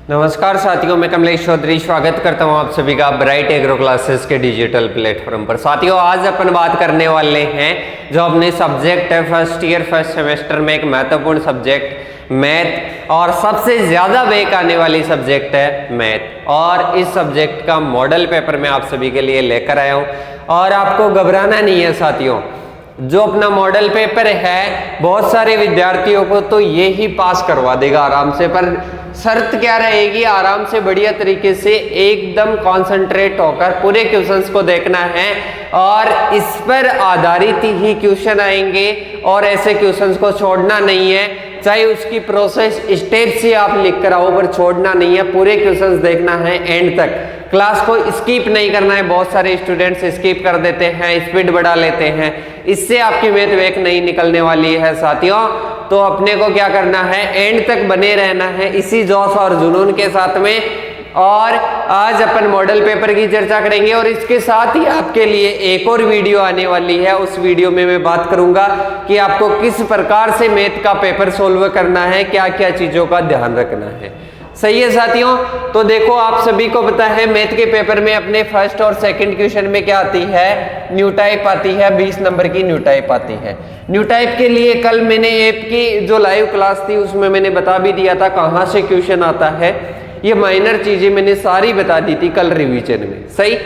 नमस्कार साथियों, मैं कमलेश चौधरी स्वागत करता हूं आप सभी का ब्राइट एग्रो क्लासेस के डिजिटल प्लेटफॉर्म पर। साथियों, आज अपन बात करने वाले हैं जो अपने सब्जेक्ट है फर्स्ट ईयर फर्स्ट सेमेस्टर में एक महत्वपूर्ण सब्जेक्ट मैथ और सबसे ज़्यादा बैक आने वाली सब्जेक्ट है मैथ। और इस सब्जेक्ट का मॉडल पेपर मैं आप सभी के लिए लेकर आया हूँ और आपको घबराना नहीं है साथियों। जो अपना मॉडल पेपर है बहुत सारे विद्यार्थियों को तो ये ही पास करवा देगा आराम से, पर शर्त क्या रहेगी, आराम से बढ़िया तरीके से एकदम कंसंट्रेट होकर पूरे क्वेश्चंस को देखना है और इस पर आधारित ही क्वेश्चन आएंगे और ऐसे क्वेश्चंस को छोड़ना नहीं है। चाहे उसकी प्रोसेस स्टेप से आप लिख कर आओ, पर छोड़ना नहीं है, पूरे क्वेश्चंस देखना है एंड तक। क्लास को स्किप नहीं करना है। बहुत सारे स्टूडेंट्स स्किप कर देते हैं, स्पीड बढ़ा लेते हैं, इससे आपकी मैथ वेक नहीं निकलने वाली है साथियों। तो अपने को क्या करना है, एंड तक बने रहना है इसी जोश और जुनून के साथ में। और आज अपन मॉडल पेपर की चर्चा करेंगे और इसके साथ ही आपके लिए एक और वीडियो आने वाली है। उस वीडियो में मैं बात करूंगा कि आपको किस प्रकार से मैथ का पेपर सोल्व करना है, क्या क्या चीजों का ध्यान रखना है। सही है साथियों। तो देखो, आप सभी को पता है मैथ के पेपर में अपने फर्स्ट और सेकंड क्वेश्चन में क्या आती है, न्यू टाइप आती है, 20 नंबर की न्यू टाइप आती है। न्यू टाइप के लिए कल मैंने ऐप की जो लाइव क्लास थी उसमें मैंने बता भी दिया था कहाँ से क्वेश्चन आता है। ये माइनर चीजें मैंने सारी बता दी थी कल रिवीजन में। सही।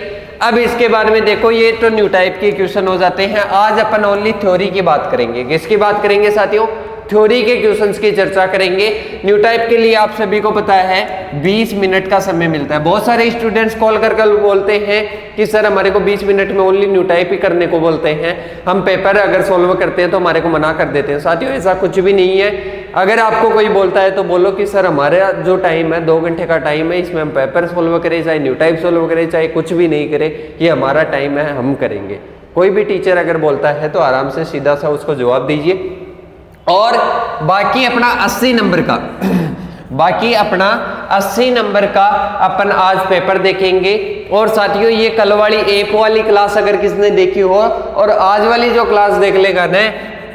अब इसके बाद में देखो, ये तो न्यू टाइप के क्वेश्चन हो जाते हैं। आज अपन ओनली थ्योरी की बात करेंगे। किसकी बात करेंगे साथियों? थ्योरी के क्वेश्चंस की चर्चा करेंगे। न्यू टाइप के लिए आप सभी को पता है 20 मिनट का समय मिलता है। बहुत सारे स्टूडेंट्स कॉल कर बोलते हैं कि सर हमारे को 20 मिनट में ओनली न्यू टाइप ही करने को बोलते हैं, हम पेपर अगर सोल्व करते हैं तो हमारे को मना कर देते हैं। साथियों, ऐसा कुछ भी नहीं है। अगर आपको कोई बोलता है तो बोलो कि सर हमारा जो टाइम है 2 घंटे का टाइम है, इसमें हम पेपर सोल्व करें, चाहे न्यू टाइप सोल्व करें, चाहे कुछ भी नहीं करें, ये हमारा टाइम है, हम करेंगे। कोई भी टीचर अगर बोलता है तो आराम से सीधा सा उसको जवाब दीजिए। और बाकी अपना 80 नंबर का बाकी अपना 80 नंबर का अपन आज पेपर देखेंगे। और साथियों, ये कल वाली ऐप वाली क्लास अगर किसने देखी हो और आज वाली जो क्लास देख लेगा ना,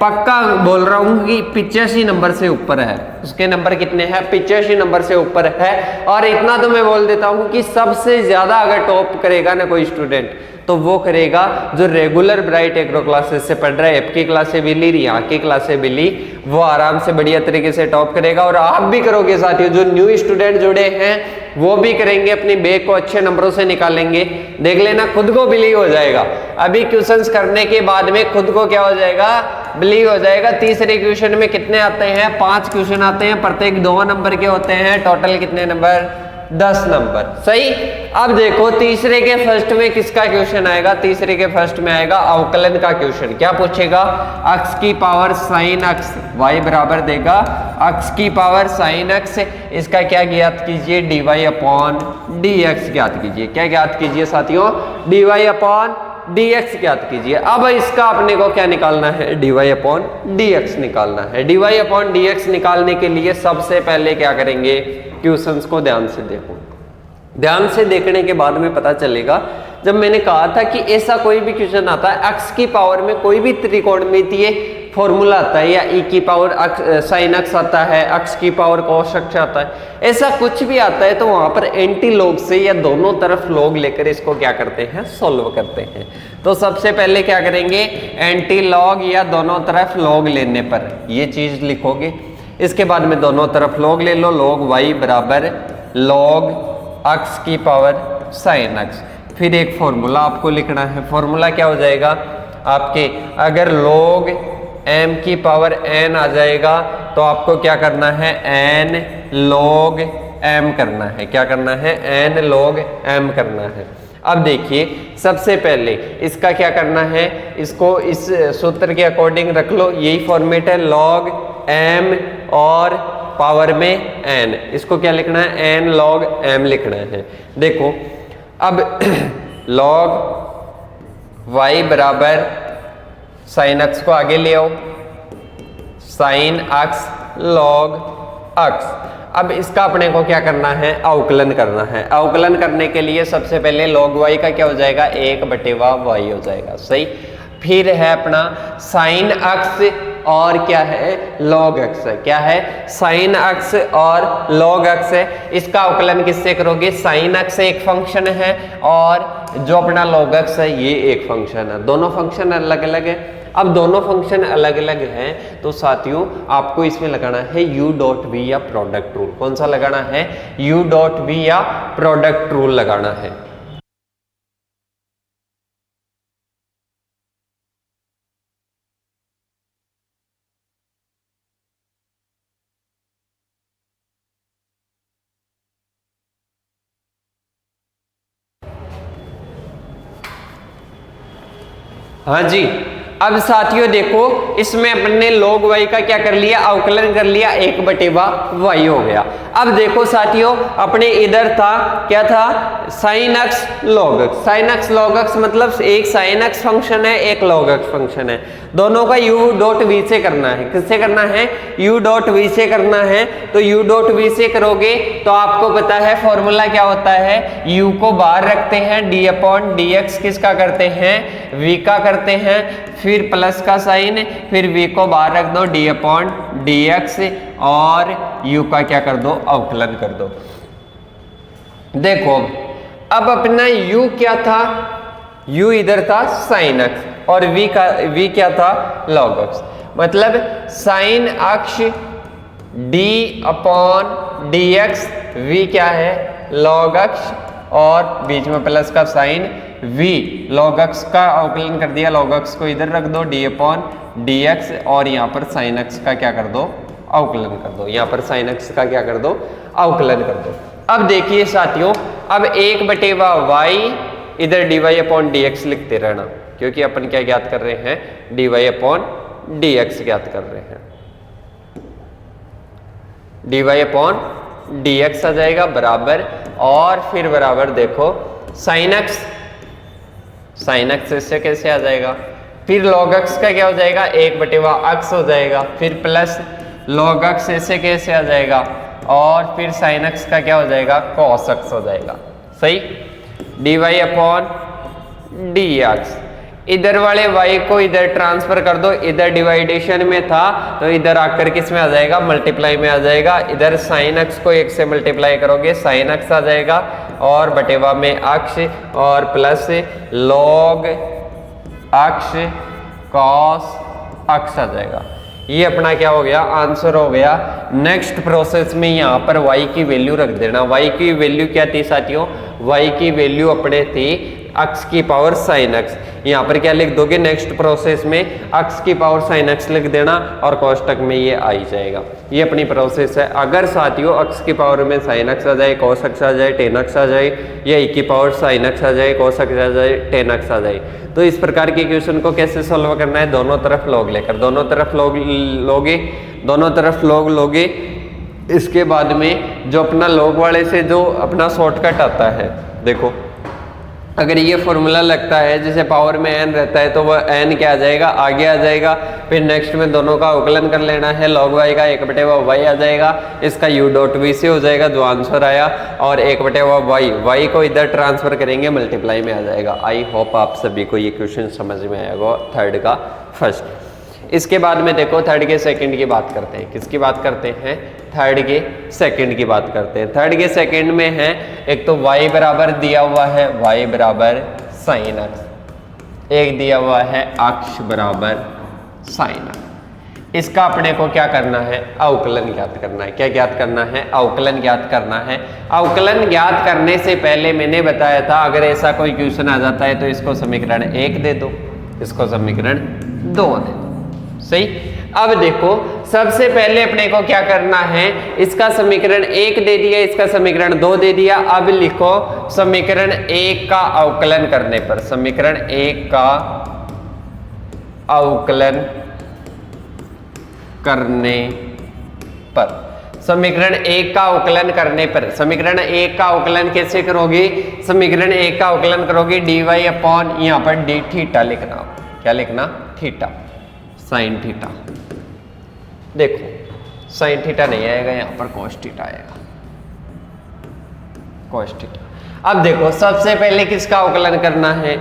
पक्का बोल रहा हूं कि 85 नंबर से ऊपर है। उसके नंबर कितने हैं? 85 नंबर से ऊपर है। और इतना तो मैं बोल देता हूं कि सबसे ज्यादा अगर टॉप करेगा ना कोई स्टूडेंट तो वो करेगा जो रेगुलर ब्राइट एग्रो क्लासेस से पढ़ रहा है। ऐप की क्लासें भी ली, यहाँ की क्लासें भी ली, वो आराम से बढ़िया तरीके से टॉप करेगा। और आप भी करोगे साथियों। जो न्यू स्टूडेंट जुड़े हैं वो भी करेंगे, अपनी बैक को अच्छे नंबरों से निकालेंगे। देख लेना, खुद को बिलीव हो जाएगा। अभी क्वेश्चंस करने के बाद में खुद को क्या हो जाएगा, बिलीव हो जाएगा। तीसरे क्वेश्चन में कितने आते हैं? 5 क्वेश्चन आते हैं, प्रत्येक 2 नंबर के होते हैं। टोटल कितने नंबर? 10 नंबर। सही। अब देखो, तीसरे के फर्स्ट में किसका क्वेश्चन आएगा? तीसरे के फर्स्ट में आएगा अवकलन का क्वेश्चन। क्या पूछेगा? अक्ष की पावर साइन अक्ष y बराबर देगा अक्ष की पावर साइन अक्ष, इसका क्या ज्ञात कीजिए? dy/dx ज्ञात कीजिए। क्या ज्ञात कीजिए साथियों? dy/dx ज्ञात कीजिए। अब इसका अपने को क्या निकालना है? dy/dx निकालना है। dy/dx निकालने के लिए सबसे पहले क्या करेंगे, क्वेश्चंस को ध्यान से देखो। ध्यान से देखने के बाद में पता चलेगा, जब मैंने कहा था कि ऐसा कोई भी क्वेश्चन आता है अक्ष की पावर में कोई भी त्रिकोणमितीय फॉर्मूला आता है, या ई की पावर साइन अक्ष आता है, अक्ष की पावर cos अक्ष आता है, ऐसा कुछ भी आता है तो वहां पर एंटी लॉग से या दोनों तरफ लॉग लेकर इसको क्या करते हैं, सोल्व करते हैं। तो सबसे पहले क्या करेंगे, एंटी लॉग या दोनों तरफ लॉग लेने पर ये चीज लिखोगे। इसके बाद में दोनों तरफ लॉग ले लो, log y बराबर log अक्ष की पावर साइन अक्ष। फिर एक फॉर्मूला आपको लिखना है। फॉर्मूला क्या हो जाएगा आपके, अगर log m की पावर n आ जाएगा तो आपको क्या करना है, n log m करना है। क्या करना है? n log m करना है। अब देखिए, सबसे पहले इसका क्या करना है, इसको इस सूत्र के अकॉर्डिंग रख लो। यही फॉर्मेट है, log m और पावर में n। इसको क्या लिखना है? n log m लिखना है। देखो, अब log y बराबर साइन अक्ष को आगे ले आओ, साइन अक्ष log अक्ष। अब इसका अपने को क्या करना है, अवकलन करना है। अवकलन करने के लिए सबसे पहले log y का क्या हो जाएगा, 1/y हो जाएगा। सही। फिर है अपना साइन अक्ष और क्या है लॉग अक्स है। क्या है साइन अक्स और लॉग अक्स है। इसका अवकलन किससे करोगे, साइन अक्स एक फंक्शन है और जो अपना लॉग अक्स है ये एक फंक्शन है। दोनों फंक्शन अलग अलग है। अब दोनों फंक्शन अलग अलग हैं तो साथियों आपको इसमें लगाना है u डॉट v या प्रोडक्ट रूल। कौन सा लगाना है, u डॉट v या प्रोडक्ट रूल लगाना है। हाँ जी, अब साथियों देखो इसमें अपने log y का क्या कर लिया, अवकलन कर लिया, 1/y हो गया। अब देखो साथियों अपने इधर था क्या था, sine x log x। Sine x log x मतलब एक साइन एक्स फंक्शन है एक log x फंक्शन है। दोनों का u डॉट v से करना है। किससे करना है, u डॉट v से करना है। तो u डॉट v से करोगे तो आपको पता है फॉर्मूला क्या होता है, u को बाहर रखते हैं, d अपॉन dx किसका करते हैं, v का करते हैं, फिर प्लस का साइन, फिर v को बाहर रख दो, d अपॉन dx और u का क्या कर दो, अवकलन कर दो। देखो अब अपना u क्या था, u इधर था साइन अक्ष और v क्या था लॉग अक्ष। मतलब साइन अक्ष d अपॉन dx, v क्या है लॉग अक्ष और बीच में प्लस का साइन v, log x का अवकलन कर दिया, log x को इधर रख दो, d अपॉन dx और यहाँ पर sin x का क्या कर दो, अवकलन कर दो। यहाँ पर sin x का क्या कर दो, अवकलन कर दो। अब देखिए साथियों अब 1/y इधर dy अपॉन dx लिखते रहना क्योंकि अपन क्या ज्ञात कर रहे हैं, dy अपॉन dx ज्ञात कर रहे हैं। dy अपॉन dx आ जाएगा बराबर और फिर बराबर देखो sin x, साइन एक्स इससे कैसे आ जाएगा, फिर log x का क्या हो जाएगा 1/x हो जाएगा, फिर प्लस log x इससे कैसे आ जाएगा और फिर साइन x का क्या हो जाएगा cos x हो जाएगा। सही, dy अपॉन dx, इधर वाले y को इधर ट्रांसफर कर दो, इधर डिवाइडेशन में था तो इधर आकर किस में आ जाएगा, मल्टीप्लाई में आ जाएगा। इधर साइन x को 1 से मल्टीप्लाई करोगे साइन x आ जाएगा और बटेवा में अक्ष और प्लस log अक्ष cos अक्ष आ जाएगा। ये अपना क्या हो गया, आंसर हो गया। नेक्स्ट प्रोसेस में यहाँ पर y की वैल्यू रख देना। y की वैल्यू क्या थी साथियों, y की वैल्यू अपने थी x की पावर साइन x। यहाँ पर क्या लिख दोगे, नेक्स्ट प्रोसेस में x की पावर साइन x लिख देना और कोष्टक में ये आ ही जाएगा। ये अपनी प्रोसेस है। अगर साथियों x की पावर में साइन x आ जाए, cos x आ जाए, tan x आ जाए या e की पावर साइन x आ जाए, cos x आ जाए, tan x आ जाए, तो इस प्रकार के क्वेश्चन को कैसे सॉल्व करना है, दोनों तरफ log लेकर, दोनों तरफ log लोगे, दोनों तरफ log लोगे। इसके बाद में जो अपना log वाले से जो अपना शॉर्टकट आता है, देखो अगर ये फॉर्मूला लगता है जैसे पावर में n रहता है तो वह n क्या आ जाएगा, आगे आ जाएगा। फिर नेक्स्ट में दोनों का अवकलन कर लेना है, log y का 1/y आ जाएगा, इसका u डॉट v से हो जाएगा जो आंसर आया और 1/y, y को इधर ट्रांसफर करेंगे मल्टीप्लाई में आ जाएगा। आई होप आप सभी को ये क्वेश्चन समझ में आएगा थर्ड का फर्स्ट। इसके बाद में देखो थर्ड के सेकंड की बात करते हैं। किसकी बात करते हैं, थर्ड के सेकंड की बात करते हैं। थर्ड के सेकंड में है एक तो y बराबर दिया हुआ है, y बराबर साइन अक्ष, एक दिया हुआ है अक्ष बराबर साइन अक्ष। इसका अपने को क्या करना है, अवकलन ज्ञात करना है। क्या ज्ञात करना है, अवकलन ज्ञात करना है। अवकलन ज्ञात करने से पहले मैंने बताया था अगर ऐसा कोई क्वेश्चन आ जाता है तो इसको समीकरण 1 दे दो, इसको समीकरण 2 दे दो। सही, अब देखो सबसे पहले अपने को क्या करना है, इसका समीकरण 1 दे दिया, इसका समीकरण 2 दे दिया। अब लिखो समीकरण 1 का अवकलन करने पर, समीकरण 1 का अवकलन करने पर, समीकरण 1 का अवकलन करने पर, समीकरण 1 का अवकलन कैसे करोगे, समीकरण 1 का अवकलन करोगे dy अपॉन यहाँ पर डी थीटा लिखना। क्या लिखना, थीटा, साइन थीटा। देखो साइन थीटा नहीं आएगा, यहाँ पर cos थीटा आएगा, cos थीटा। अब देखो सबसे पहले किसका अवकलन करना है,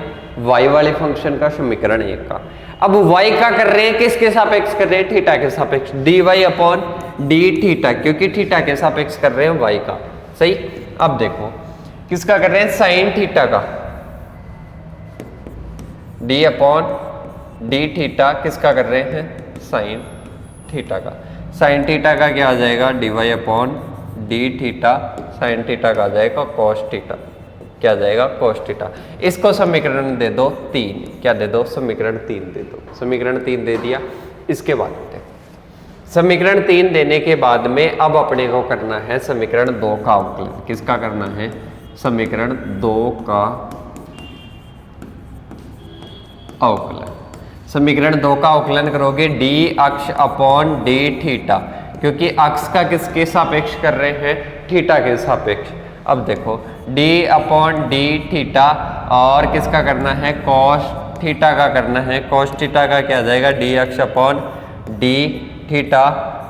y वाले फंक्शन का, समीकरण 1 का। अब y का कर रहे हैं, किसके सापेक्ष कर रहे हैं? थीटा के सापेक्ष, dy अपॉन डी थीटा, क्योंकि थीटा के सापेक्ष कर रहे हैं y का। सही। अब देखो किसका कर रहे हैं? साइन थीटा का, d अपॉन डी थीटा किसका कर रहे हैं? साइन थीटा का। साइन थीटा का क्या आ जाएगा? dy upon D theta, sine theta का आ जाएगा कॉस थीटा, क्या आ जाएगा? Cos theta. इसको समीकरण दे दो 3, क्या दे दो? समीकरण 3 दे दो। समीकरण 3 दे दिया। इसके बाद समीकरण 3 देने के बाद में अब अपने को करना है समीकरण 2 का अवकलन। किसका करना है? समीकरण 2 का अवकलन। समीकरण 2 का अवकलन करोगे डी अक्ष अपॉन डी थीटा, क्योंकि अक्ष का किसके सापेक्ष कर रहे हैं? थीटा के सापेक्ष। अब देखो d अपॉन डी थीटा और किसका करना है? कॉस थीटा का करना है। कॉस थीटा का क्या आ जाएगा? डी अक्ष अपॉन डी थीटा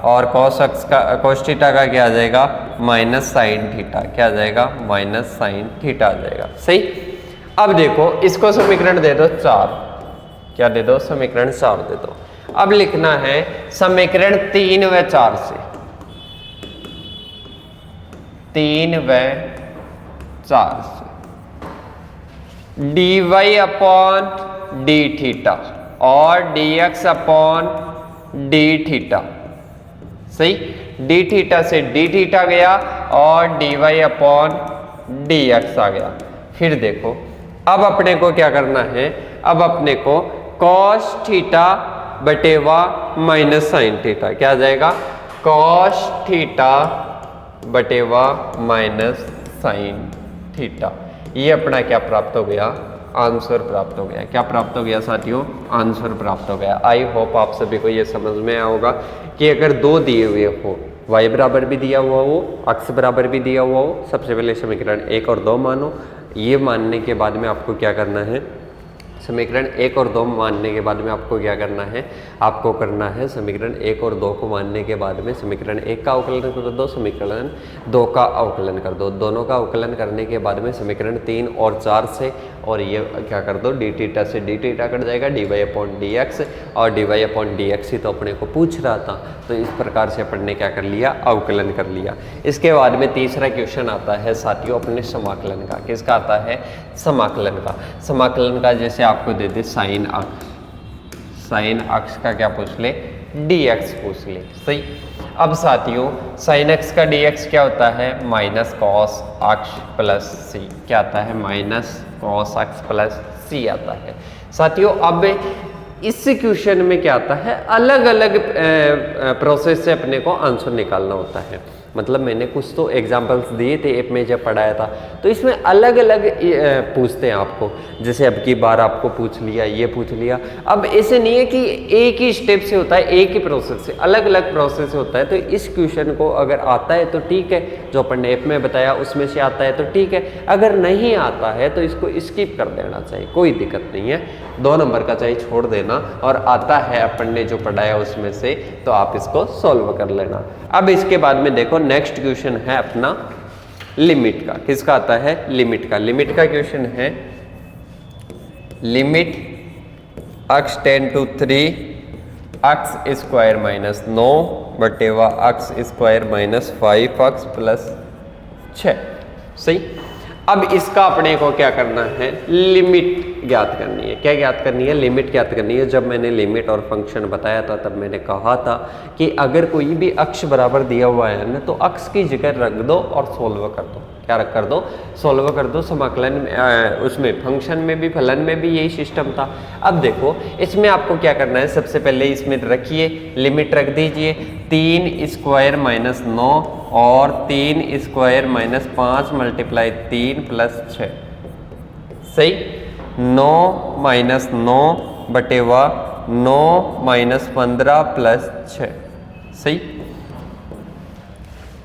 और कॉस थीटा का क्या आ जाएगा? माइनस साइन थीटा, क्या आ जाएगा? माइनस साइन थीटा आ जाएगा। सही। अब देखो इसको समीकरण दे दो 4, क्या दे दो? समीकरण 4 दे दो। अब लिखना है समीकरण 3 व 4 से, 3 व 4 से dy अपॉन डी थीटा और dx अपॉन डी थीटा। सही। डी थीटा से डी थीटा गया और dy अपॉन dx आ गया। फिर देखो अब अपने को क्या करना है? अब अपने को cos थीटा बटेवा माइनस साइन थीटा, क्या आ जाएगा? cos थीटा बटेवा माइनस साइन थीटा। ये अपना क्या प्राप्त हो गया? आंसर प्राप्त हो गया। क्या प्राप्त हो गया साथियों? आंसर प्राप्त हो गया। आई होप आप सभी को ये समझ में आया होगा कि अगर दो दिए हुए हो, y बराबर भी दिया हुआ हो, अक्ष बराबर भी दिया हुआ हो, सबसे पहले समीकरण 1 और 2 मानो। ये मानने के बाद में आपको क्या करना है? समीकरण 1 और 2 मानने के बाद में आपको क्या करना है? आपको करना है समीकरण 1 और 2 को मानने के बाद में समीकरण 1 का अवकलन कर दो, समीकरण 2 का अवकलन कर दो। दोनों का अवकलन करने के बाद में समीकरण 3 और 4 से, और ये क्या कर दो? डी थीटा से डी थीटा कट जाएगा, D Y upon D X, और D Y upon D X ही तो अपने को पूछ रहा था। तो इस प्रकार से अपन ने क्या कर लिया? अवकलन कर लिया। इसके बाद में तीसरा क्वेश्चन आता है साथियों अपने समाकलन का। किसका आता है? समाकलन का। समाकलन का जैसे आपको दे दे साइन अक्ष, साइन अक्ष का क्या पूछ ले? dx पूछ ले। सही। अब साथियों साइन एक्स का dx क्या होता है? माइनस कॉस अक्ष प्लस सी, क्या आता है? माइनस कॉस अक्ष प्लस सी आता है। साथियों अब इस क्वेश्चन में क्या आता है? अलग अलग प्रोसेस से अपने को आंसर निकालना होता है। मतलब मैंने कुछ तो एग्जाम्पल्स दिए थे ऐप में जब पढ़ाया था, तो इसमें अलग अलग पूछते हैं आपको। जैसे अब की बार आपको पूछ लिया, ये पूछ लिया। अब ऐसे नहीं है कि एक ही स्टेप से होता है, एक ही प्रोसेस से, अलग अलग प्रोसेस से होता है। तो इस क्वेश्चन को अगर आता है तो ठीक है, जो अपन ने ऐप में बताया उसमें से आता है तो ठीक है, अगर नहीं आता है तो इसको स्किप कर देना चाहिए, कोई दिक्कत नहीं है। 2 नंबर का चाहिए छोड़ देना, और आता है अपन ने जो पढ़ाया उसमें से तो आप इसको सॉल्व कर लेना। अब इसके बाद में देखो नेक्स्ट क्वेश्चन है अपना लिमिट का। किसका आता है? लिमिट का। लिमिट का क्वेश्चन है limit x tend to 3 x square minus 9 बटेवा x square minus 5x plus 6। सही। अब इसका अपने को क्या करना है? लिमिट ज्ञात करनी है। क्या ज्ञात करनी है? लिमिट ज्ञात करनी है। जब मैंने लिमिट और फंक्शन बताया था तब मैंने कहा था कि अगर कोई भी अक्ष बराबर दिया हुआ है ना, तो अक्ष की जगह रख दो और सोल्व कर दो। क्या रख कर दो? सोल्व कर दो। समाकलन उसमें फंक्शन में भी फलन में भी यही सिस्टम था। अब देखो इसमें आपको क्या करना है? सबसे पहले इसमें रखिए, लिमिट रख दीजिए 3 स्क्वायर माइनस 9 और 3 स्क्वायर माइनस 5 मल्टीप्लाई 3 प्लस 6। सही। 9 माइनस 9 बटेवा 9 माइनस 15 प्लस 6। सही।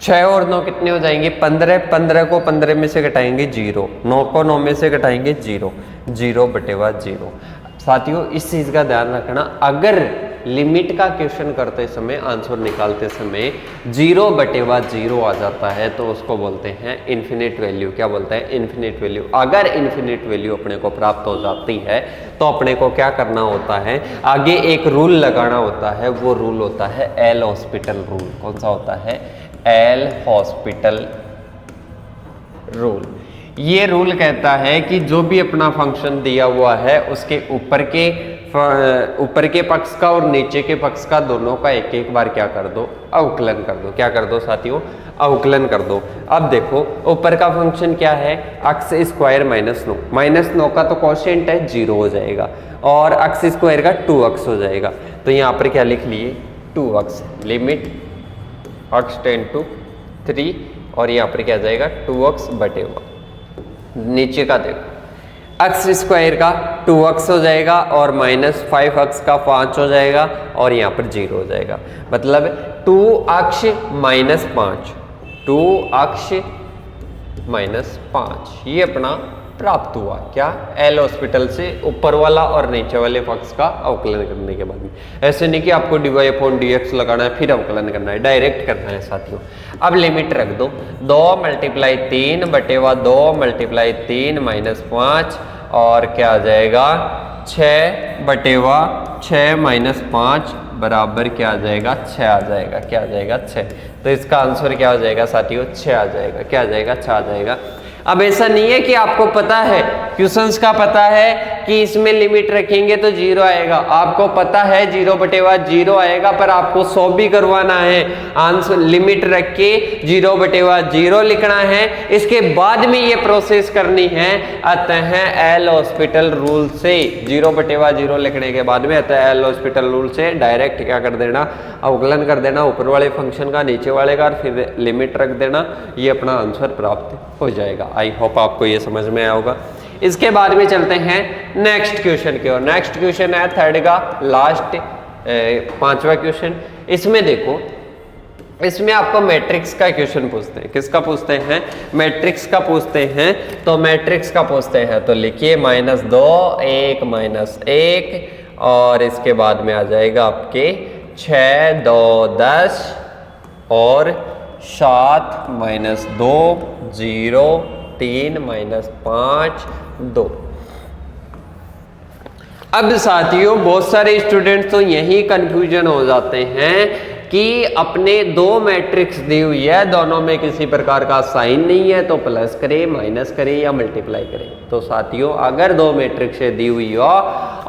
6 और 9 कितने हो जाएंगे? 15। 15 को 15 में से घटाएंगे 0, 9 को 9 में से घटाएंगे 0, 0 बटेवा 0। साथियों इस चीज़ का ध्यान रखना, अगर लिमिट का क्वेश्चन करते समय, आंसर निकालते समय 0/0 आ जाता है तो उसको बोलते हैं इन्फिनिट वैल्यू। क्या बोलते हैं? Infinite value. अगर इन्फिनिट वैल्यू अपने को प्राप्त हो जाती है तो अपने को क्या करना होता है, आगे एक रूल लगाना होता है। वो रूल होता है एल हॉस्पिटल रूल। कौन सा होता है? L hospital rule. ये रूल कहता है कि जो भी अपना फंक्शन दिया हुआ है उसके ऊपर के पक्ष का और नीचे के पक्ष का दोनों का एक एक बार क्या कर दो? अवकलन कर दो। क्या कर दो साथियों? अवकलन कर दो। अब देखो ऊपर का फंक्शन क्या है? X square -9। -9 का तो कोशेंट है, 0 हो जाएगा, और एक्स स्क्वायर का 2x हो जाएगा। तो यहाँ पर क्या लिख लिए? 2x। Limit x tend to 3, और यहाँ पर क्या जाएगा? 2x/1। नीचे का देखो, एक्स स्क्वायर का 2x हो जाएगा और -5x का 5 हो जाएगा, और यहाँ पर 0 हो जाएगा। मतलब 2x -5, 2x -5 ये अपना प्राप्त हुआ। क्या? एल हॉस्पिटल से ऊपर वाला और नीचे वाले पक्ष का अवकलन करने के बाद में। ऐसे नहीं कि आपको dy/dx लगाना है फिर अवकलन करना है, डायरेक्ट करना है साथियों। अब लिमिट रख दो, 2 × 3/2 × 3 -5, और क्या आ जाएगा? 6/6 -5 बराबर क्या आ जाएगा? 6 आ जाएगा। क्या आ जाएगा? 6। तो इसका आंसर क्या हो जाएगा साथियों? 6 आ जाएगा। क्या आ जाएगा? 6 आ जाएगा। अब ऐसा नहीं है कि आपको पता है, क्वेश्चंस का पता है कि इसमें लिमिट रखेंगे तो 0 आएगा। आपको पता है 0/0 आएगा, पर आपको 100 भी करवाना है। आंसर लिमिट रख के 0/0 लिखना है, इसके बाद में ये प्रोसेस करनी है। अतः एल हॉस्पिटल रूल से 0/0 लिखने के बाद में, अतः एल हॉस्पिटल रूल से डायरेक्ट क्या कर देना? अवकलन कर देना ऊपर वाले फंक्शन का नीचे वाले का, और फिर लिमिट रख देना। ये अपना आंसर प्राप्त हो जाएगा। आई होप आपको ये समझ में आया होगा। इसके बाद में चलते हैं नेक्स्ट क्वेश्चन की ओर। नेक्स्ट क्वेश्चन है थर्ड का लास्ट 5वां क्वेश्चन। इसमें देखो, इसमें आपको मैट्रिक्स का क्वेश्चन पूछते हैं। किसका पूछते हैं? मैट्रिक्स का पूछते हैं। तो मैट्रिक्स का पूछते हैं तो लिखिए -2 1 -1, और इसके बाद में आ जाएगा आपके 6 2 10 और 7 -2 0 3 -5 2। अब साथियों बहुत सारे स्टूडेंट्स तो यही कंफ्यूजन हो जाते हैं कि अपने 2 मैट्रिक्स दी हुई है, दोनों में किसी प्रकार का साइन नहीं है, तो प्लस करे, माइनस करे या मल्टीप्लाई करे। तो साथियों अगर 2 मैट्रिक्स दी हुई हो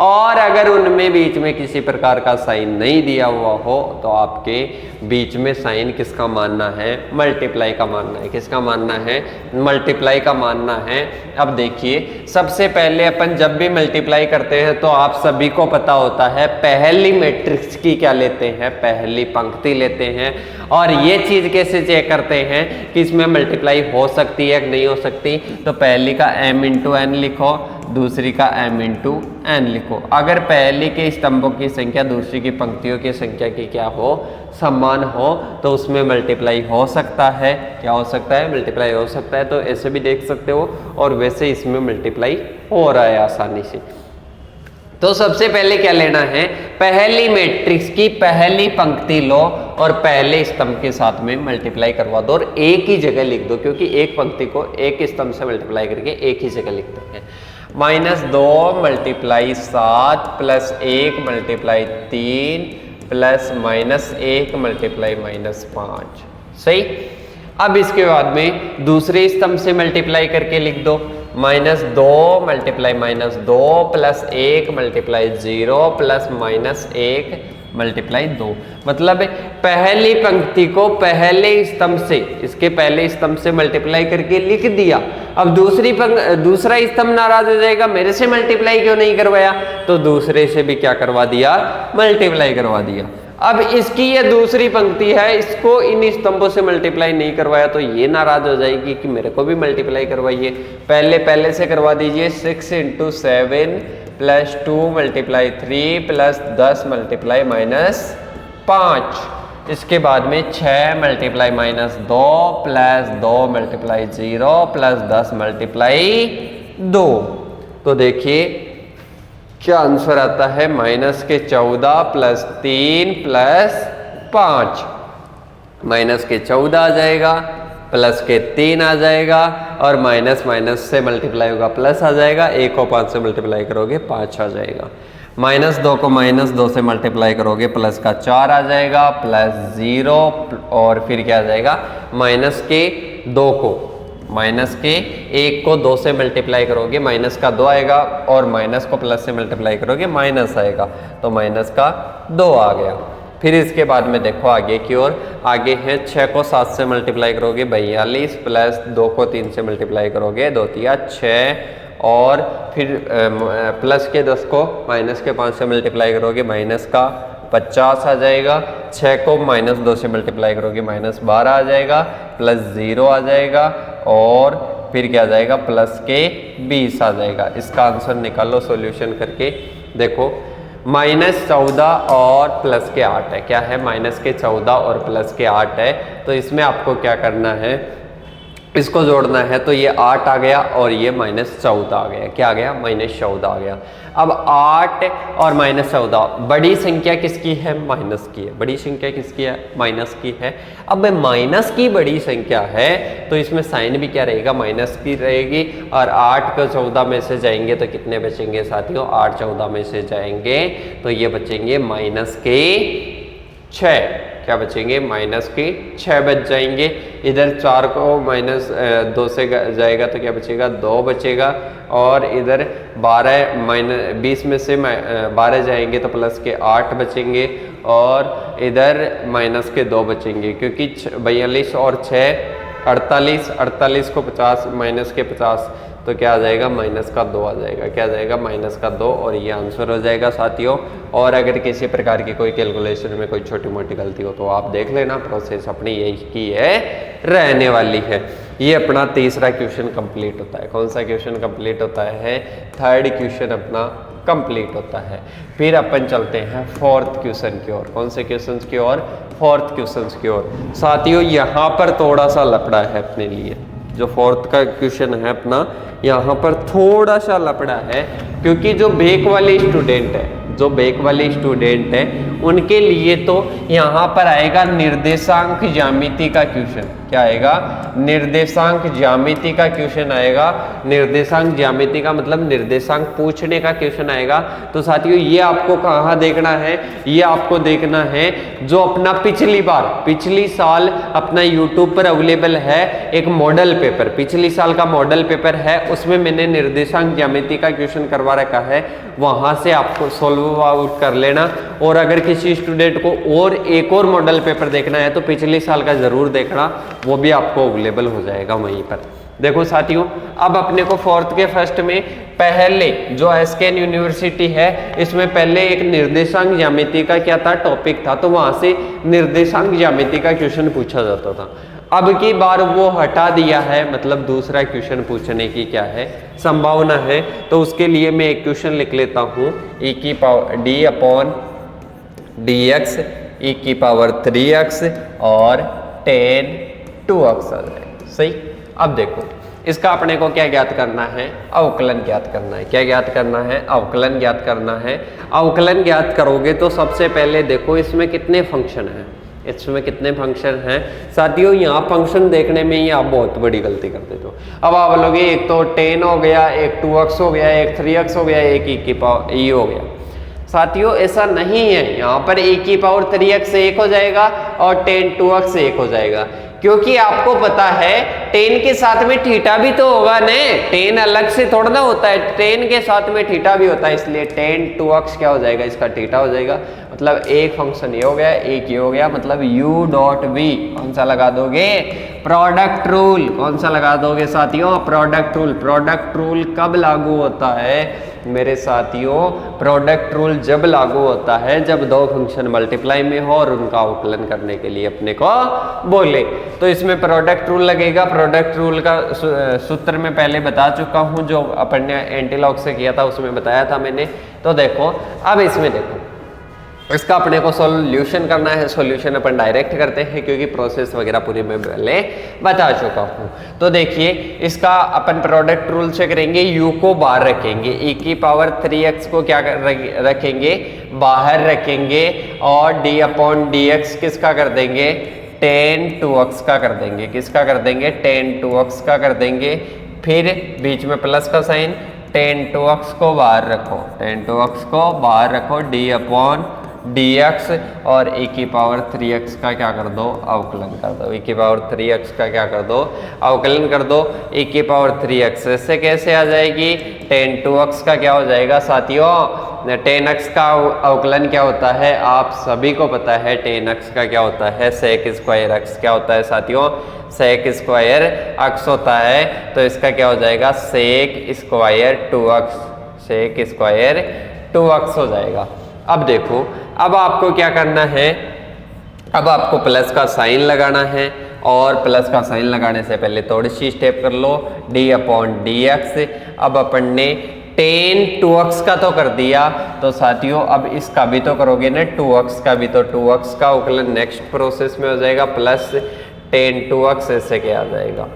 और अगर उनमें बीच में किसी प्रकार का साइन नहीं दिया हुआ हो, तो आपके बीच में साइन किसका मानना है? मल्टीप्लाई का मानना है। किसका मानना है? मल्टीप्लाई का मानना है। अब देखिए, सबसे पहले अपन जब भी मल्टीप्लाई करते हैं तो आप सभी को पता होता है पहली मैट्रिक्स की क्या लेते हैं? पहली पंक्ति लेते हैं। और ये चीज कैसे चेक करते हैं कि इसमें मल्टीप्लाई हो सकती है कि नहीं हो सकती? तो पहली का m × n लिखो, दूसरी का m × n लिखो। अगर पहली के स्तंभों की संख्या दूसरी की पंक्तियों की संख्या की क्या हो? समान हो, तो उसमें मल्टीप्लाई हो सकता है। क्या हो सकता है? मल्टीप्लाई हो सकता है। तो ऐसे भी देख सकते हो, और वैसे इसमें मल्टीप्लाई हो रहा है आसानी से। तो सबसे पहले क्या लेना है? पहली मैट्रिक्स की पहली पंक्ति लो और पहले स्तंभ के साथ में मल्टीप्लाई करवा दो, और एक ही जगह लिख दो, क्योंकि एक पंक्ति को एक स्तंभ से मल्टीप्लाई करके एक ही जगह लिखते हैं। -2 × 7 + 1 × 3 + -1 × -5। सही। अब इसके बाद में दूसरे स्तंभ से मल्टीप्लाई करके लिख दो, -2 × -2 + 1 × 0 + -1 × 2। मतलब पहली पंक्ति को पहले स्तंभ से, इसके पहले स्तंभ से मल्टीप्लाई करके लिख दिया। अब दूसरा स्तंभ नाराज हो जाएगा, मेरे से मल्टीप्लाई क्यों नहीं करवाया? तो दूसरे से भी क्या करवा दिया? मल्टीप्लाई करवा दिया। अब इसकी ये दूसरी पंक्ति है, इसको इन स्तंभों से मल्टीप्लाई नहीं करवाया, तो ये नाराज हो जाएगी कि मेरे को भी मल्टीप्लाई करवाइए। पहले से करवा दीजिए। 6 × 7 + 2 × 3 + 10 × -5। इसके बाद में 6 × -2 + 2 × 0 + 10 × 2। तो देखिए क्या आंसर आता है, माइनस के 14 प्लस 3 प्लस 5, माइनस के 14 आ जाएगा, प्लस के 3 आ जाएगा, और माइनस माइनस से मल्टीप्लाई होगा प्लस आ जाएगा, 1 को 5 से मल्टीप्लाई करोगे 5 आ जाएगा, माइनस 2 को माइनस 2 से मल्टीप्लाई करोगे प्लस का 4 आ जाएगा, प्लस 0, और फिर क्या आ जाएगा, माइनस के 2 को, माइनस के 1 को 2 से मल्टीप्लाई करोगे माइनस का 2 आएगा, और माइनस को प्लस से मल्टीप्लाई करोगे माइनस आएगा, तो माइनस का 2 आ गया। फिर इसके बाद में देखो आगे की ओर, आगे है 6 को 7 से मल्टीप्लाई करोगे 42, प्लस 2 को 3 से मल्टीप्लाई करोगे 2 तिया 6, और फिर प्लस के 10 को माइनस के 5 से मल्टीप्लाई करोगे माइनस का 50 आ जाएगा, 6 को माइनस 2 से मल्टीप्लाई करोगे माइनस 12 आ जाएगा, प्लस 0 आ जाएगा, और फिर क्या आ जाएगा, प्लस के 20 आ जाएगा। इसका आंसर निकालो सॉल्यूशन करके। देखो माइनस 14 और प्लस के 8 है, क्या है, माइनस के 14 और प्लस के 8 है, तो इसमें आपको क्या करना है, इसको जोड़ना है, तो ये 8 आ गया और ये माइनस 14 आ गया, क्या आ गया, माइनस 14 आ गया। अब 8 और माइनस 14, बड़ी संख्या किसकी है, माइनस की है, बड़ी संख्या किसकी है, माइनस की है। अब माइनस की बड़ी संख्या है तो इसमें साइन भी क्या रहेगा, माइनस की रहेगी, और 8 को 14 में से जाएंगे तो कितने बचेंगे साथियों, 8 14 में से जाएंगे तो ये बचेंगे माइनस के 6, क्या बचेंगे, माइनस के 6 बच जाएंगे। इधर 4 को माइनस 2 से जाएगा तो क्या बचेगा, 2 बचेगा, और इधर 12 माइनस 20 में से 12 जाएंगे तो प्लस के 8 बचेंगे, और इधर माइनस के 2 बचेंगे, क्योंकि 42 और 6 48, 48 को 50 माइनस के 50 तो क्या आ जाएगा, माइनस का 2 आ जाएगा, क्या आ जाएगा, माइनस का 2, और ये आंसर हो जाएगा साथियों। और अगर किसी प्रकार की कोई कैलकुलेशन में कोई छोटी मोटी गलती हो तो आप देख लेना, प्रोसेस अपनी यही की है रहने वाली है। ये अपना तीसरा क्वेश्चन कंप्लीट होता है। कौन सा क्वेश्चन कंप्लीट होता है, थर्ड क्वेश्चन अपना कंप्लीट होता है। फिर अपन चलते हैं फोर्थ क्वेश्चन की ओर। कौन से क्वेश्चन की ओर, फोर्थ क्वेश्चन की ओर। साथियों यहाँ पर थोड़ा सा लफड़ा है अपने लिए, जो फोर्थ का क्वेश्चन है अपना, यहाँ पर थोड़ा सा लफड़ा है, क्योंकि जो बेक वाले स्टूडेंट है, जो बेक वाले स्टूडेंट है उनके लिए तो यहाँ पर आएगा निर्देशांक ज्यामिति का क्वेश्चन। क्या आएगा, निर्देशांक ज्यामिति का क्वेश्चन आएगा। निर्देशांक ज्यामिति का मतलब निर्देशांक पूछने का क्वेश्चन आएगा। तो साथियों ये आपको कहाँ देखना है, ये आपको देखना है जो अपना पिछली साल अपना YouTube पर अवेलेबल है एक मॉडल पेपर, पिछली साल का मॉडल पेपर है, उसमें मैंने निर्देशांक ज्यामिति का क्वेश्चन करवा रखा है, वहां से आपको सोल्व आउट कर लेना। और अगर किसी स्टूडेंट को और एक और मॉडल पेपर देखना है तो पिछले साल का जरूर देखना, वो भी आपको अवेलेबल हो जाएगा वहीं पर। देखो साथियों, अब अपने को फोर्थ के फर्स्ट में पहले जो एसकेएन यूनिवर्सिटी है इसमें पहले एक निर्देशांक ज्यामिति का क्या था, टॉपिक था, तो वहां से निर्देशांक ज्यामिति का क्वेश्चन पूछा जाता था। अब की बार वो हटा दिया है, मतलब दूसरा क्वेश्चन पूछने की क्या है, संभावना है। तो उसके लिए मैं एक क्वेश्चन लिख लेता हूँ, e की power d upon dx e की पावर 3x और tan 2x आ जाएगा। सही। अब देखो इसका अपने को क्या ज्ञात करना है, अवकलन ज्ञात करना है। क्या ज्ञात करना है, अवकलन ज्ञात करना है। अवकलन ज्ञात करोगे तो सबसे पहले देखो इसमें कितने फंक्शन हैं, इसमें कितने फंक्शन हैं साथियों। यहाँ फंक्शन देखने में ही आप बहुत बड़ी गलती कर देते हो। अब आप बोलोगे एक तो tan हो गया, एक 2x हो गया, एक 3x हो गया, एक e की पावर e हो गया। साथियों ऐसा नहीं है, यहाँ पर e की पावर 3x 1 हो जाएगा और tan 2x 1 हो जाएगा, क्योंकि आपको पता है tan के साथ में थीटा भी तो होगा न, tan अलग से थोड़ा ना होता है, tan के साथ में थीटा भी होता है, इसलिए tan 2x क्या हो जाएगा, इसका थीटा हो जाएगा। मतलब एक फंक्शन ये हो गया, एक ये हो गया, मतलब u डॉट v कौन सा लगा दोगे, प्रोडक्ट रूल। कौन सा लगा दोगे साथियों, प्रोडक्ट रूल। प्रोडक्ट रूल कब लागू होता है मेरे साथियों, प्रोडक्ट रूल जब लागू होता है जब दो फंक्शन मल्टीप्लाई में हो और उनका अवकलन करने के लिए अपने को बोले, तो इसमें प्रोडक्ट रूल लगेगा। प्रोडक्ट रूल का सूत्र मैं पहले बता चुका हूं, जो अपन ने एंटीलॉग से किया था उसमें बताया था मैंने। तो देखो अब इसमें देखो इसका अपने को सॉल्यूशन करना है। सॉल्यूशन अपन डायरेक्ट करते हैं क्योंकि प्रोसेस वगैरह पूरी मैं पहले बता चुका हूँ। तो देखिए इसका अपन प्रोडक्ट रूल से करेंगे, u को बाहर रखेंगे, e की पावर 3x को क्या रखेंगे, बाहर रखेंगे, और d अपॉन dx किसका कर देंगे, tan 2x का कर देंगे। किसका कर देंगे, tan 2x का कर देंगे। फिर बीच में प्लस का साइन, tan 2x को बाहर रखो, tan 2x को बाहर रखो, d अपॉन dx, और e की पावर 3x का क्या कर दो, अवकलन कर दो। e की पावर 3x का क्या कर दो, अवकलन कर दो। e की पावर 3x इससे कैसे आ जाएगी, tan 2x का क्या हो जाएगा साथियों, tan x का अवकलन क्या होता है, आप सभी को पता है, tan x का क्या होता है, sec स्क्वायर x क्या होता है साथियों, sec स्क्वायर x होता है। तो इसका क्या हो जाएगा, sec square 2x, sec square 2x हो जाएगा। अब देखो, अब आपको क्या करना है, अब आपको प्लस का साइन लगाना है, और प्लस का साइन लगाने से पहले थोड़ी सी स्टेप कर लो, d अपॉन dx। अब अपन ने tan 2x का तो कर दिया, तो साथियों अब इसका भी तो करोगे ना, 2x का भी, तो 2x का अवकलन नेक्स्ट प्रोसेस में हो जाएगा, प्लस tan 2x ऐसे क्या आ जाएगा,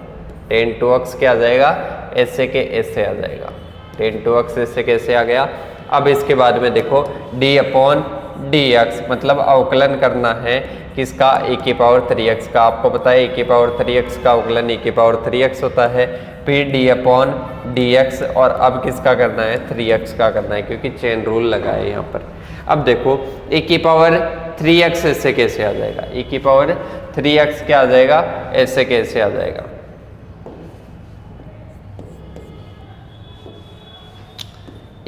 tan 2x क्या आ जाएगा, ऐसे के ऐसे आ जाएगा, tan 2x ऐसे कैसे आ गया। अब इसके बाद में देखो d अपॉन dx, मतलब अवकलन करना है किसका, e की पावर 3x का। आपको पता है e की पावर 3x का अवकलन e की पावर 3x होता है। फिर d अपॉन dx, और अब किसका करना है, 3x का करना है, क्योंकि चेन रूल लगा है यहाँ पर। अब देखो e की पावर 3x ऐसे कैसे आ जाएगा, e की पावर 3x क्या आ जाएगा, ऐसे कैसे आ जाएगा,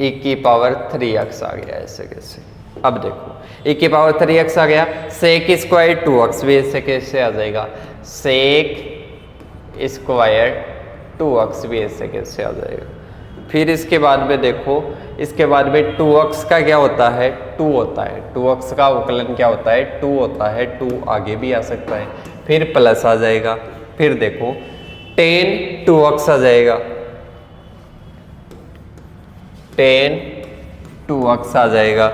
e की पावर 3x आ गया ऐसे कैसे। अब देखो e की पावर 3x आ गया, sec स्क्वायर 2x भी ऐसे कैसे आ जाएगा, sec स्क्वायर 2x भी ऐसे कैसे आ जाएगा। फिर इसके बाद में देखो, इसके बाद में 2x का क्या होता है, 2 होता है, 2x का अवकलन क्या होता है, 2 होता है, 2 आगे भी आ सकता है। फिर प्लस आ जाएगा, फिर देखो tan 2x आ जाएगा, tan 2x आ जाएगा।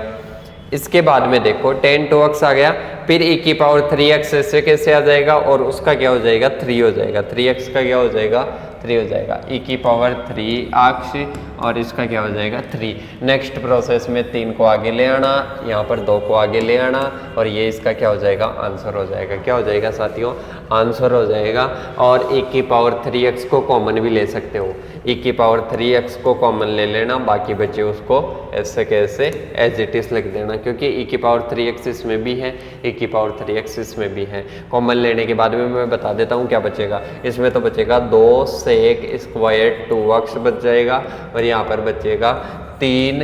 इसके बाद में देखो tan 2x आ गया, फिर e की पावर 3x ऐसे कैसे आ जाएगा, और उसका क्या हो जाएगा, 3 हो जाएगा, 3x का क्या हो जाएगा, 3 हो जाएगा, e की पावर 3x, और इसका क्या हो जाएगा, 3। नेक्स्ट प्रोसेस में 3 को आगे ले आना, यहाँ पर 2 को आगे ले आना, और ये इसका क्या हो जाएगा, आंसर हो जाएगा। क्या हो जाएगा साथियों, आंसर हो जाएगा। और e की पावर 3x को कॉमन भी ले सकते हो, e की पावर 3x को कॉमन ले लेना, बाकी बचे उसको ऐसे कैसे एज इट इज लिख देना, क्योंकि e की पावर 3x इसमें भी है, e की पावर 3x इसमें भी है। कॉमन लेने के बाद में मैं बता देता हूँ क्या बचेगा, इसमें तो बचेगा 2 sec स्क्वायर 2x बच जाएगा, और यहाँ पर बचेगा 3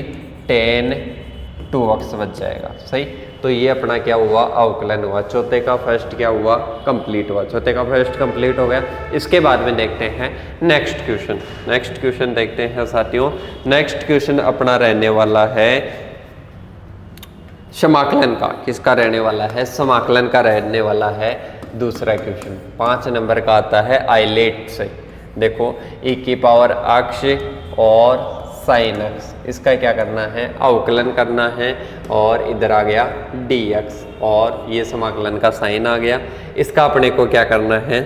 tan 2x बच जाएगा। सही, तो ये अपना क्या हुआ, अवकलन हुआ। चौथे का फर्स्ट क्या हुआ, कंप्लीट हुआ। चौथे का फर्स्ट कंप्लीट हो गया। इसके बाद में देखते हैं नेक्स्ट क्वेश्चन। नेक्स्ट क्वेश्चन देखते हैं साथियों। नेक्स्ट क्वेश्चन अपना रहने वाला है समाकलन का। किसका रहने वाला है, समाकलन का रहने वाला है दूसरा क्वेश्चन। 5 नंबर का आता है आइलेट से। देखो e की पावर x और साइन x, इसका क्या करना है, अवकलन करना है, और इधर आ गया dx, और ये समाकलन का साइन आ गया। इसका अपने को क्या करना है,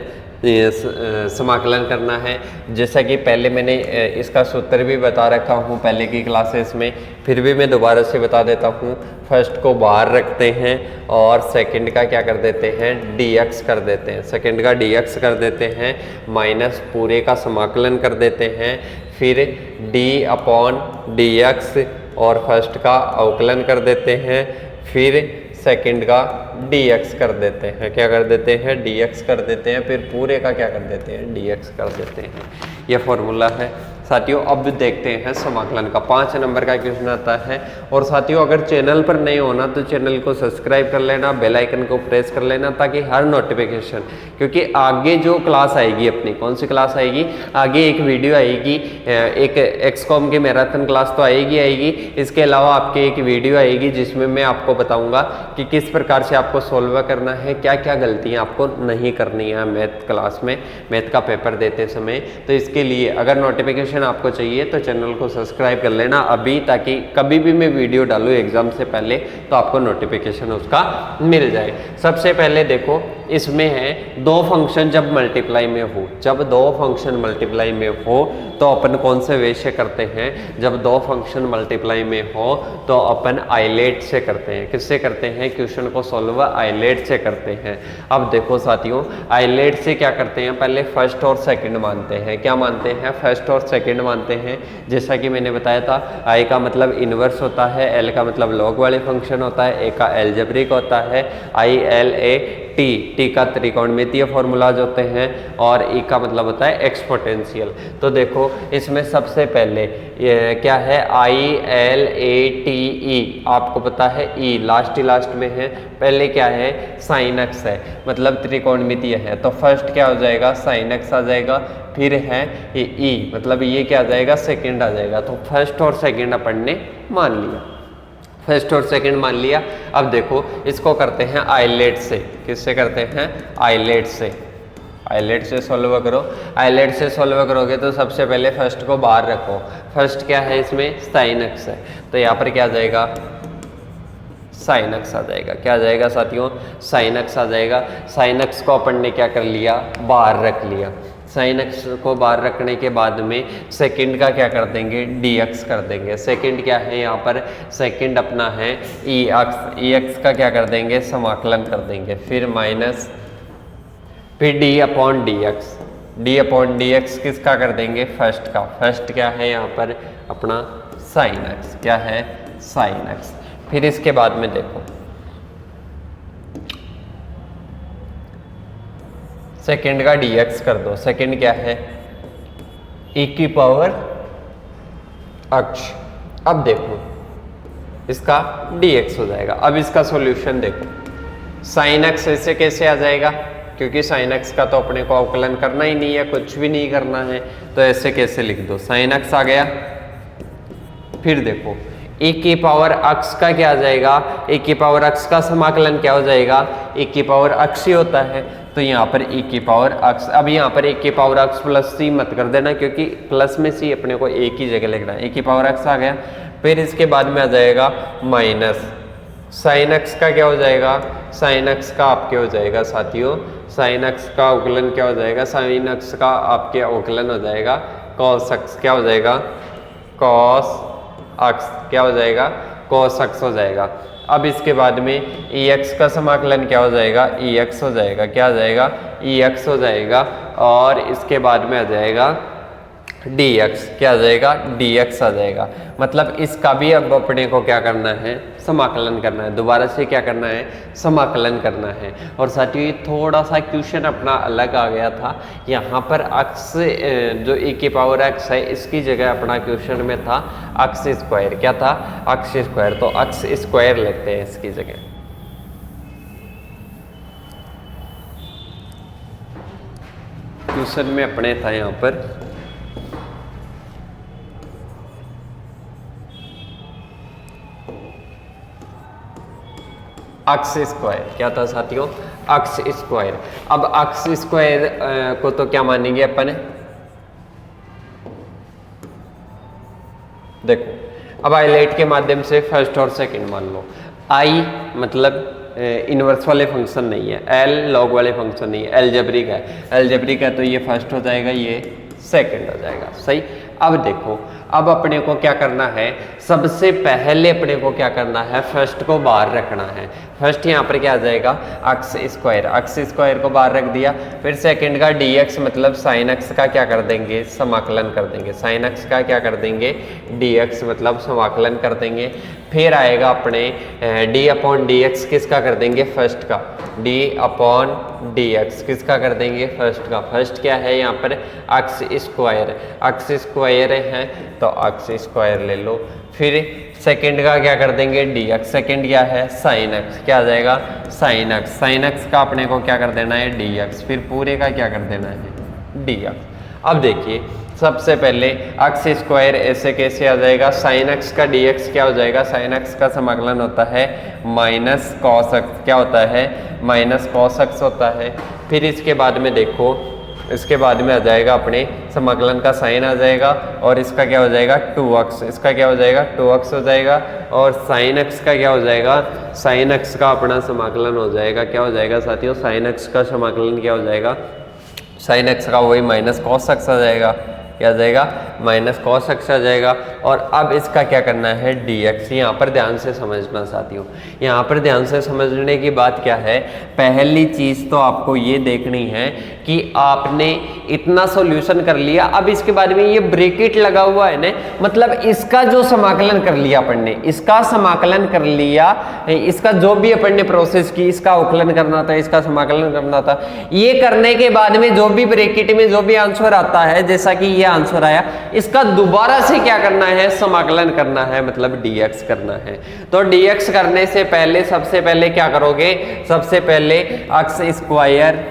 समाकलन करना है। जैसा कि पहले मैंने इसका सूत्र भी बता रखा हूँ पहले की क्लासेस में, फिर भी मैं दोबारा से बता देता हूँ। फर्स्ट को बाहर रखते हैं और सेकंड का क्या कर देते हैं, dx कर देते हैं। सेकंड का dx कर देते हैं, माइनस पूरे का समाकलन कर देते हैं, फिर d अपॉन dx और फर्स्ट का अवकलन कर देते हैं, फिर सेकंड का dx कर देते हैं। क्या कर देते हैं, dx कर देते हैं, फिर पूरे का क्या कर देते हैं, dx कर देते हैं। यह फॉर्मूला है साथियों। अब देखते हैं समाकलन का। 5 नंबर का क्वेश्चन आता है। और साथियों अगर चैनल पर नहीं होना तो चैनल को सब्सक्राइब कर लेना, बेल आइकन को प्रेस कर लेना, ताकि हर नोटिफिकेशन, क्योंकि आगे जो क्लास आएगी अपनी, कौन सी क्लास आएगी, आगे एक वीडियो आएगी, एक एक्सकॉम की मैराथन क्लास तो आएगी। इसके अलावा आपके एक वीडियो आएगी जिसमें मैं आपको बताऊँगा कि किस प्रकार से आपको सोल्व करना है, क्या क्या गलतियाँ आपको नहीं करनी है मैथ क्लास में, मैथ का पेपर देते समय। तो इसके लिए अगर नोटिफिकेशन नोटिफिकेशन आपको चाहिए तो चैनल को सब्सक्राइब कर लेना अभी, ताकि कभी भी मैं वीडियो डालूँ एग्जाम से पहले तो आपको नोटिफिकेशन उसका मिल जाए। सबसे पहले देखो, इसमें है दो फंक्शन जब मल्टीप्लाई में हो, जब दो फंक्शन मल्टीप्लाई में हो तो अपन कौन से वे से करते हैं? जब दो फंक्शन मल्टीप्लाई में हो तो अपन आइलेट से करते हैं। किससे करते हैं? क्वेश्चन को सॉल्व आइलेट से करते हैं। अब देखो साथियों, आइलेट से क्या करते हैं? पहले फर्स्ट और सेकंड मानते हैं। क्या मानते हैं? फर्स्ट और सेकंड मानते हैं। जैसा कि मैंने बताया था, आई का मतलब इनवर्स होता है, एल का मतलब लॉग वाले फंक्शन होता है, ए का एल्जेब्रिक होता है, आई एल ए टी का त्रिकोणमितीय फॉर्मूलाज होते हैं, और ई का मतलब होता है एक्सपोनेंशियल। तो देखो इसमें सबसे पहले ये क्या है? I L A T E, आपको पता है ई लास्ट में है। पहले क्या है? साइन एक्स है, मतलब त्रिकोणमितीय है, तो फर्स्ट क्या हो जाएगा? साइन एक्स आ जाएगा। फिर है ये ई, मतलब ये क्या आ जाएगा? सेकेंड आ जाएगा। तो फर्स्ट और सेकेंड अपन ने मान लिया, फर्स्ट और सेकंड मान लिया। अब देखो इसको करते हैं आइलेट से। किससे करते हैं? आइलेट से। आइलेट से सॉल्व करो। आइलेट से सॉल्व करोगे तो सबसे पहले फर्स्ट को बाहर रखो। फर्स्ट क्या है? इसमें साइन एक्स है, तो यहाँ पर क्या आ जाएगा? साइन एक्स आ जाएगा। क्या आ जाएगा साथियों? साइन एक्स आ जाएगा। साइन एक्स को अपन ने क्या कर लिया? बाहर रख लिया। साइन एक्स को बाहर रखने के बाद में सेकंड का क्या कर देंगे? डी एक्स कर देंगे। सेकंड क्या है यहाँ पर? सेकंड अपना है ई एक्स। ई एक्स का क्या कर देंगे? समाकलन कर देंगे। फिर माइनस, फिर D upon D x. D upon D x किसका कर देंगे? फर्स्ट का। फर्स्ट क्या है यहाँ पर? अपना साइन एक्स। क्या है? Sine x. फिर इसके बाद में देखो, सेकंड का dx कर दो। सेकंड क्या है? e की पावर अक्ष। अब देखो इसका dx हो जाएगा। अब इसका सॉल्यूशन देखो, साइन एक्स ऐसे कैसे आ जाएगा? क्योंकि साइन एक्स का तो अपने को अवकलन करना ही नहीं है, कुछ भी नहीं करना है, तो ऐसे कैसे लिख दो? साइन एक्स आ गया। फिर देखो e की पावर अक्ष का क्या आ जाएगा? e की पावर अक्ष का समाकलन क्या हो जाएगा? e की पावर अक्ष ही होता है, तो यहाँ पर e की पावर अक्ष। अब यहाँ पर e की पावर अक्ष प्लस सी मत कर देना, क्योंकि प्लस में सी अपने को एक ही जगह लिखना है। e की पावर अक्ष आ गया। फिर इसके बाद में आ जाएगा माइनस साइन एक्स का क्या हो जाएगा? साइन एक्स का आपके हो जाएगा साथियों, साइन एक्स का अवकलन क्या हो जाएगा? साइन एक्स का आपके अवकलन हो जाएगा कॉस एक्स। क्या हो जाएगा? Cos x. क्या हो जाएगा? कॉस एक्स हो जाएगा। अब इसके बाद में ई एक्स का समाकलन क्या हो जाएगा? ई एक्स हो जाएगा। क्या हो जाएगा? ई एक्स हो जाएगा। और इसके बाद में आ जाएगा डी एक्स। क्या आ जाएगा? डी एक्स आ जाएगा। मतलब इसका भी अब अपने को क्या करना है? समाकलन करना है। दोबारा से क्या करना है? समाकलन करना है। और साथियों थोड़ा सा क्वेश्चन अपना अलग आ गया था। यहाँ पर अक्स जो e की पावर एक्स है, इसकी जगह अपना क्वेश्चन में था अक्स स्क्वायर। क्या था? अक्स स्क्वायर। तो अक्स स्क्वायर लेते हैं इसकी जगह। क्वेश्चन में अपने था यहाँ पर अक्स स्क्वायर। क्या था साथियों? अक्स स्क्वायर। अब अक्स स्क्वायर को तो क्या मानेंगे अपन? देखो अब आइलेट के माध्यम से फर्स्ट और सेकंड मान लो। आई मतलब इनवर्स वाले फंक्शन नहीं है, एल लॉग वाले फंक्शन नहीं है, एल्जेब्रिक है। एल्जेब्रिक है तो ये फर्स्ट हो जाएगा, ये सेकंड हो जाएगा। सही। अब देखो, अब अपने को क्या करना है? सबसे पहले अपने को क्या करना है? फर्स्ट को बाहर रखना है। फर्स्ट यहाँ पर क्या आ जाएगा? अक्स स्क्वायर। अक्स स्क्वायर को बाहर रख दिया। फिर सेकंड का डी एक्स मतलब साइन एक्स का क्या कर देंगे? समाकलन कर देंगे। साइन एक्स का क्या कर देंगे? डी एक्स मतलब समाकलन कर देंगे। फिर आएगा अपने डी अपॉन डी एक्स किसका कर देंगे? फर्स्ट का। डी अपॉन डी एक्स किसका कर देंगे? फर्स्ट का। फर्स्ट क्या है यहाँ पर? अक्स स्क्वायर। अक्स स्क्वायर है तो अक्स स्क्वायर ले लो। फिर सेकंड का क्या कर देंगे? D x. सेकंड क्या है? Sine x. क्या आ जाएगा? Sine x. साइन एक्स का अपने को क्या कर देना है? D x. फिर पूरे का क्या कर देना है? D x. अब देखिए सबसे पहले अक्स स्क्वायर ऐसे कैसे आ जाएगा? साइन एक्स का डी एक्स क्या हो जाएगा? साइन एक्स का समाकलन होता है माइनस कॉस एक्स। क्या होता है? माइनस कॉस एक्स होता है। फिर इसके बाद में देखो इसके बाद में आ जाएगा अपने समाकलन का साइन आ जाएगा और इसका क्या हो जाएगा 2x, इसका क्या हो जाएगा 2x हो जाएगा और साइन x का क्या हो जाएगा, साइन x का अपना समाकलन हो जाएगा, क्या हो जाएगा साथियों, साइन x का समाकलन क्या हो जाएगा, साइन x का वही माइनस कॉस x आ जाएगा, क्या आ जाएगा माइनस कॉस x आ जाएगा। और अब इसका क्या करना है dx, यहाँ पर ध्यान से समझना साथियों, यहाँ पर ध्यान से समझने की बात क्या है, पहली चीज तो आपको ये देखनी है कि आपने इतना सॉल्यूशन कर लिया, अब इसके बाद में ये ब्रैकेट लगा हुआ है ना, मतलब इसका जो समाकलन कर लिया अपन ने, इसका समाकलन कर लिया, इसका जो भी अपन ने प्रोसेस की, इसका अवकलन करना था, इसका समाकलन करना था, ये करने के बाद में जो भी ब्रैकेट में जो भी आंसर आता है, जैसा कि ये आंसर आया, इसका दोबारा से क्या करना है, समाकलन करना है, मतलब dx करना है। तो dx करने से पहले सबसे पहले क्या करोगे, सबसे पहले x स्क्वायर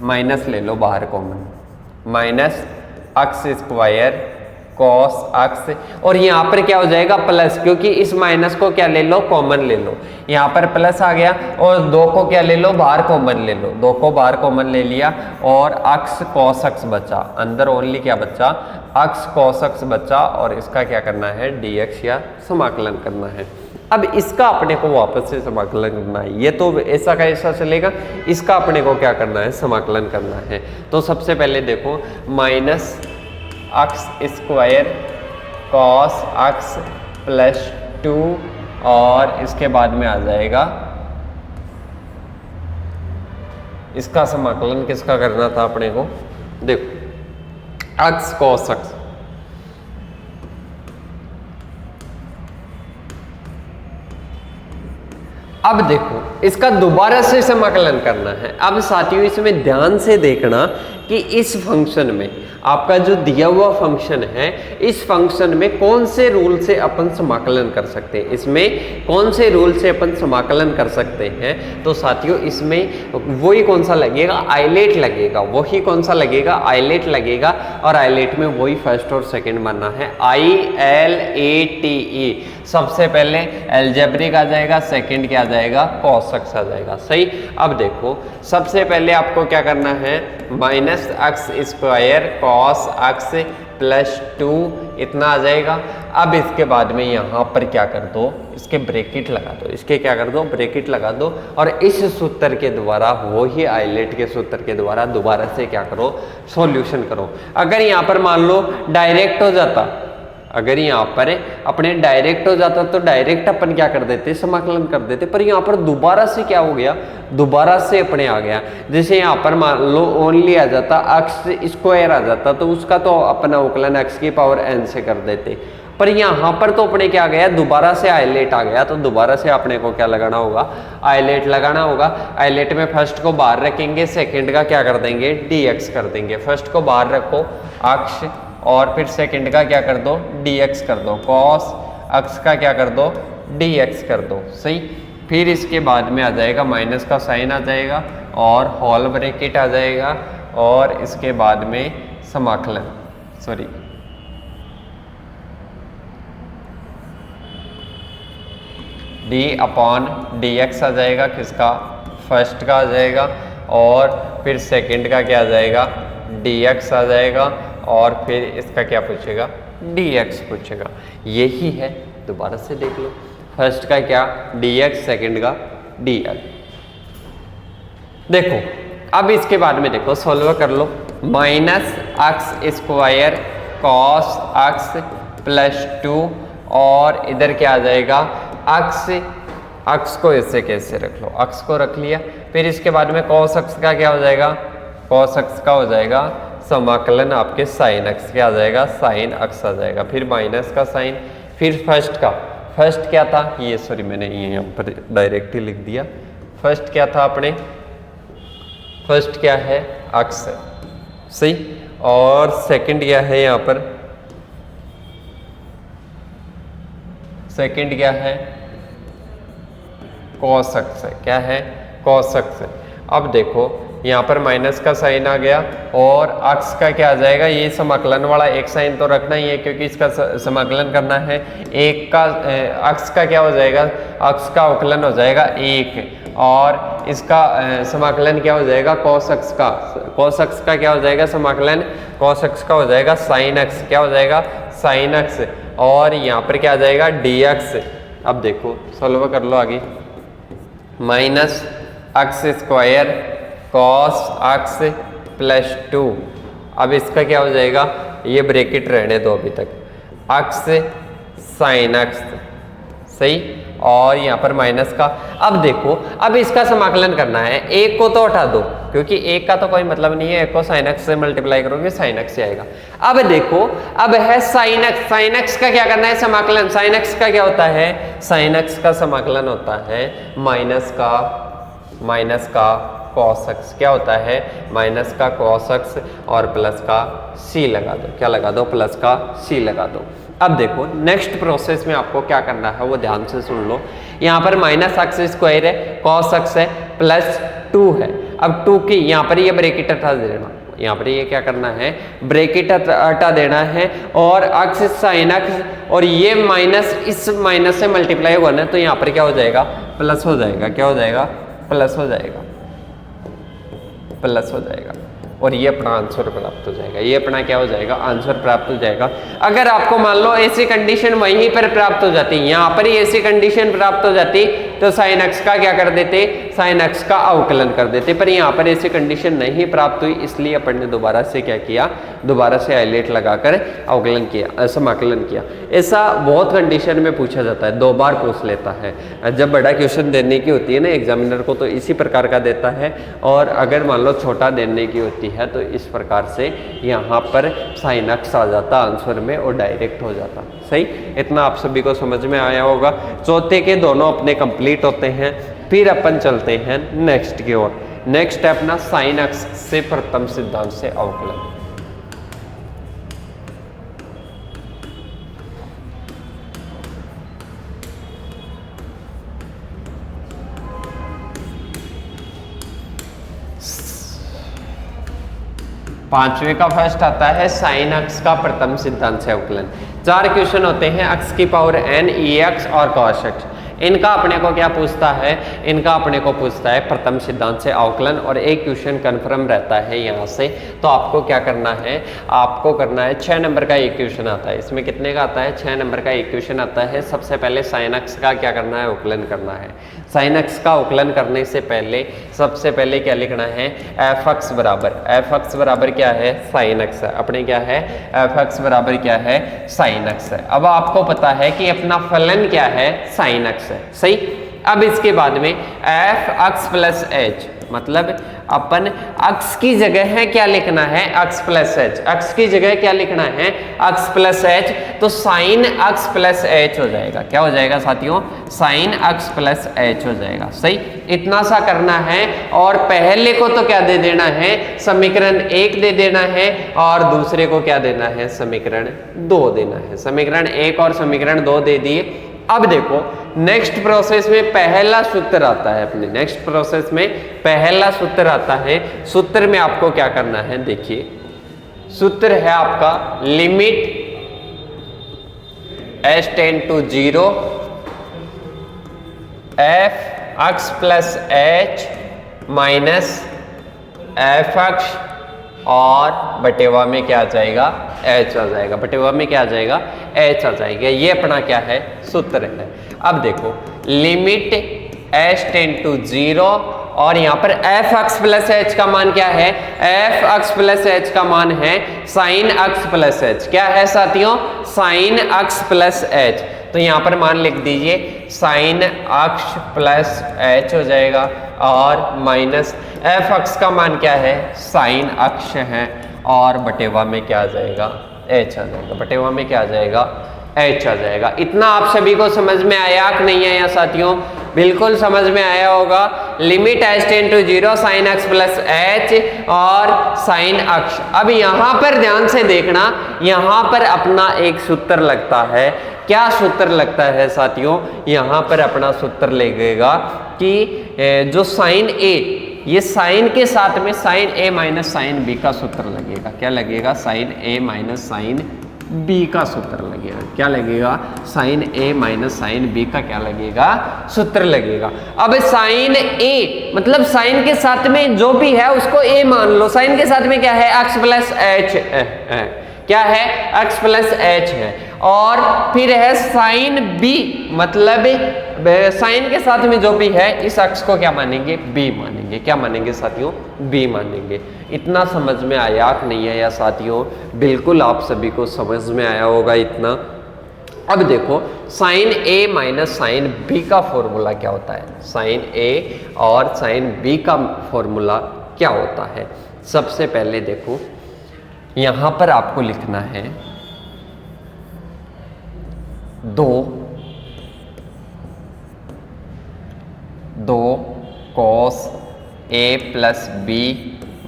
माइनस ले लो बाहर common, minus x square cos x, और यहाँ पर क्या हो जाएगा प्लस, क्योंकि इस माइनस को क्या ले लो कॉमन ले लो, यहाँ पर प्लस आ गया, और 2 को क्या ले लो बाहर कॉमन ले लो, 2 को बाहर कॉमन ले लिया और x cos x बचा, अंदर ओनली क्या बचा x cos x बचा, और इसका क्या करना है dx या समाकलन करना है। अब इसका अपने को वापस से समाकलन करना है, ये तो ऐसा का ऐसा चलेगा, इसका अपने को क्या करना है, समाकलन करना है। तो सबसे पहले देखो minus x square cos x plus 2, और इसके बाद में आ जाएगा इसका समाकलन किसका करना था अपने को, देखो x cos x, अब देखो इसका दोबारा से समाकलन करना है। अब साथियों इसमें ध्यान से देखना कि इस फंक्शन में आपका जो दिया हुआ फंक्शन है, इस फंक्शन में कौन से रूल से अपन समाकलन कर सकते हैं, इसमें कौन से रूल से अपन समाकलन कर सकते हैं। तो साथियों इसमें वही कौन सा लगेगा, आइलेट लगेगा, वही कौन सा लगेगा, आइलेट लगेगा, और आइलेट में वही फर्स्ट और सेकंड बनना है, ILATE। सबसे पहले एल्जेब्रिक आ जाएगा, सेकंड क्या आ जाएगा cos x आ जाएगा, सही। अब देखो सबसे पहले आपको क्या करना है, minus x square cos x plus 2 इतना आ जाएगा। अब इसके बाद में यहाँ पर क्या कर दो, इसके ब्रैकेट लगा दो, इसके क्या कर दो ब्रैकेट लगा दो, और इस सूत्र के द्वारा, वही आइलेट के सूत्र के द्वारा दोबारा से क्या करो, सॉल्यूशन करो। अगर यहाँ पर मान लो डायरेक्ट हो जाता, अगर यहाँ पर अपने डायरेक्ट हो जाता तो डायरेक्ट अपन क्या कर देते, समाकलन कर देते, पर यहाँ पर दोबारा से क्या हो गया, दोबारा से अपने आ गया। जैसे यहाँ पर मान लो ओनली आ जाता, x स्क्वायर आ जाता, तो उसका तो अपना अवकलन x की पावर n से कर देते, पर यहाँ पर तो अपने क्या गया, दोबारा से आइलेट आ गया, तो दोबारा से अपने को क्या लगाना होगा, आइलेट लगाना होगा। आइलेट में फर्स्ट को बाहर रखेंगे, सेकंड का क्या कर देंगे, dx कर देंगे। फर्स्ट को बाहर रखो x, और फिर सेकंड का क्या कर दो, dx कर दो, cos x का क्या कर दो, dx कर दो, सही। फिर इसके बाद में आ जाएगा माइनस का साइन आ जाएगा और होल ब्रैकेट आ जाएगा, और इसके बाद में समाकलन, सॉरी d/dx आ जाएगा, किसका, फर्स्ट का आ जाएगा, और फिर सेकंड का क्या आ जाएगा, dx आ जाएगा, और फिर इसका क्या पूछेगा, dx पूछेगा। यही है, दोबारा से देख लो, फर्स्ट का क्या dx, सेकंड का dl। देखो अब इसके बाद में देखो सॉल्व कर लो, minus x square cos x plus 2, और इधर क्या आ जाएगा, x को ऐसे कैसे रख लो, x को रख लिया। फिर इसके बाद में cos x का क्या हो जाएगा, cos x का हो जाएगा समाकलन आपके साइन x, क्या आ जाएगा, साइन x आ जाएगा। फिर माइनस का साइन, फिर फर्स्ट का, फर्स्ट क्या था ये, सॉरी मैंने ये यहाँ पर डायरेक्ट ही लिख दिया, फर्स्ट क्या था अपने, फर्स्ट क्या है x है, सही। और सेकंड क्या है यहाँ पर, सेकंड क्या है cos x है, क्या है cos x है। अब देखो यहाँ पर माइनस का साइन आ गया, और x का क्या आ जाएगा, ये समाकलन वाला एक साइन तो रखना ही है, क्योंकि इसका समाकलन करना है। एक का x का क्या हो जाएगा, x का अवकलन हो जाएगा 1, और इसका समाकलन क्या हो जाएगा cos x का, cos x का क्या हो जाएगा समाकलन, cos x का हो जाएगा sin x, क्या हो जाएगा sin x, और यहाँ पर क्या आ जाएगा dx। अब देखो सॉल्व कर लो आगे, minus x square cos x plus 2। अब इसका क्या हो जाएगा, ये ब्रैकेट रहने दो अभी तक, एक्स साइन एक्स, सही, और यहाँ पर माइनस का। अब देखो अब इसका समाकलन करना है, एक को तो हटा दो क्योंकि एक का तो कोई मतलब नहीं है, एक को साइन एक्स से मल्टीप्लाई करोगे साइन एक्स से आएगा। अब देखो अब है साइन एक्स, साइन एक्स का क्या करना है समाकलन, साइन एक्स का क्या होता है, साइन एक्स का समाकलन होता है माइनस का cos x, क्या होता है माइनस का cos x और प्लस का c लगा दो, क्या लगा दो प्लस का c लगा दो। अब देखो नेक्स्ट प्रोसेस में आपको क्या करना है वो ध्यान से सुन लो, यहाँ पर माइनस एक्स स्क्वायर है, cos x है, प्लस 2 है। अब 2 की यहाँ पर ये ब्रैकेट हटा देना, यहाँ पर ये क्या करना है ब्रैकेट हटा देना है, और x साइन x और ये माइनस इस माइनस से मल्टीप्लाई हुआ ना तो यहाँ पर क्या हो जाएगा प्लस हो जाएगा, क्या हो जाएगा प्लस हो जाएगा, प्लस हो जाएगा, और ये अपना आंसर प्राप्त हो जाएगा, ये अपना क्या हो जाएगा आंसर प्राप्त हो जाएगा। अगर आपको मान लो ऐसी कंडीशन वहीं पर प्राप्त हो जाती, यहाँ पर ही ऐसी कंडीशन प्राप्त हो जाती तो साइन एक्स का क्या कर देते, साइन एक्स का अवकलन कर देते, पर यहाँ पर ऐसी कंडीशन नहीं प्राप्त हुई, इसलिए अपन ने दोबारा से क्या किया, दोबारा से हाईलाइट लगाकर अवकलन किया, समाकलन किया। ऐसा बहुत कंडीशन में पूछा जाता है, 2 बार पूछ लेता है। जब बड़ा क्वेश्चन देने की होती है ना एग्जामिनर को तो इसी प्रकार का देता है, और अगर मान लो छोटा देने की होती है तो इस प्रकार से यहाँ पर साइन एक्स आ जाता आंसर में और डायरेक्ट हो जाता। सही, इतना आप सभी को समझ में आया होगा। चौथे के दोनों अपने कंप्लीट होते हैं, फिर अपन चलते हैं नेक्स्ट की ओर। नेक्स्ट है अपना साइन एक्स से प्रथम सिद्धांत से अवकलन। पांचवे का फर्स्ट आता है साइन एक्स का प्रथम सिद्धांत से अवकलन। 4 क्वेश्चन होते हैं एक्स की पावर n, ex और cos x। इनका अपने को क्या पूछता है, इनका अपने को पूछता है प्रथम सिद्धांत से अवकलन, और एक क्वेश्चन कन्फर्म रहता है यहाँ से। तो आपको क्या करना है, आपको करना है 6 नंबर का एक क्वेश्चन आता है। इसमें कितने का आता है, 6 नंबर का एक क्वेश्चन आता है। सबसे पहले साइन एक्स का क्या करना है, अवकलन करना है। साइन एक्स का अवकलन करने से पहले सबसे पहले क्या लिखना है, एफ एक्स बराबर क्या है साइन एक्स है, अपने क्या है एफ एक्स बराबर क्या है साइन एक्स है। अब आपको पता है कि अपना फलन क्या है साइन एक्स है, सही। अब इसके बाद में एफ एक्स प्लस एच, मतलब अपन एक्स की जगह है क्या लिखना है एक्स प्लस एच, एक्स की जगह क्या लिखना है एक्स प्लस एच, तो साइन एक्स प्लस एच हो जाएगा। क्या हो जाएगा साथियों, साइन एक्स प्लस एच हो जाएगा, सही। इतना सा करना है, और पहले को तो क्या दे देना है समीकरण 1 दे देना है, और दूसरे को क्या देना है समीकरण 2 देना है। समीकरण 1 और समीकरण 2 दे दिए। अब देखो नेक्स्ट प्रोसेस में पहला सूत्र आता है, अपने नेक्स्ट प्रोसेस में पहला सूत्र आता है। सूत्र में आपको क्या करना है, देखिए सूत्र है आपका limit s tend to 0 F X plus H minus F X, और बटेवा में क्या आ जाएगा h आ जाएगा, बटेवा में क्या आ जाएगा h आ जाएगा। ये अपना क्या है सूत्र है। अब देखो लिमिट s टेंड टू 0, और यहाँ पर एफ एक्स प्लस एच का मान क्या है, एफ एक्स प्लस एच का मान है साइन एक्स प्लस एच। क्या है साथियों, साइन एक्स प्लस एच। तो यहाँ पर मान लिख दीजिए साइन एक्स प्लस एच हो जाएगा, और माइनस एफ एक्स का मान क्या है साइन एक्स है, और बटेवा में क्या आ जाएगा एच आ जाएगा, बटेवा में क्या आ जाएगा एच आ जाएगा। इतना आप सभी को समझ में आया कि नहीं आया साथियों, बिल्कुल समझ में आया होगा। Limit H tend to 0 sine X plus H और साइन एक्स। अब यहाँ पर ध्यान से देखना, यहाँ पर अपना एक सूत्र लगता है। क्या सूत्र लगता है साथियों, यहाँ पर अपना सूत्र लगेगा कि जो साइन ए, ये साइन के साथ में साइन ए माइनस साइन बी का सूत्र लगेगा। क्या लगेगा, साइन ए माइनस साइन बी का सूत्र लगेगा। क्या लगेगा? साइन ए माइनस साइन बी का क्या लगेगा? सूत्र लगेगा। अब साइन ए मतलब साइन के साथ में जो भी है उसको ए मान लो। साइन के साथ में क्या है? एक्स प्लस एच है। क्या है? x प्लस एच है। और फिर है साइन बी मतलब साइन के साथ में जो भी है इस अक्ष को क्या मानेंगे? b मानेंगे। क्या मानेंगे साथियों? b मानेंगे। इतना समझ में आया कि नहीं आया साथियों? बिल्कुल आप सभी को समझ में आया होगा इतना। अब देखो sine a minus sine b का फॉर्मूला क्या होता है? साइन a और साइन b का फॉर्मूला क्या होता है? सबसे पहले देखो यहां पर आपको लिखना है 2 cos a प्लस बी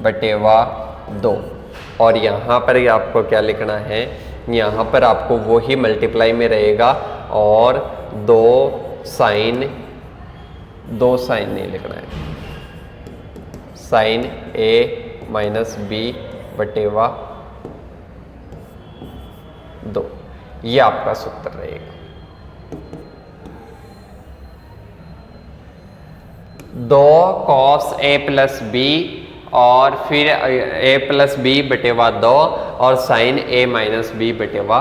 बटेवा 2। और यहां पर आपको क्या लिखना है? यहां पर आपको वो ही मल्टीप्लाई में रहेगा और 2 साइन नहीं लिखना है, साइन a माइनस बी बटेवा 2, ये आपका सूत्र रहेगा। 2 cos a प्लस बी और फिर a प्लस बी बटेवा 2 और साइन a माइनस बी बटेवा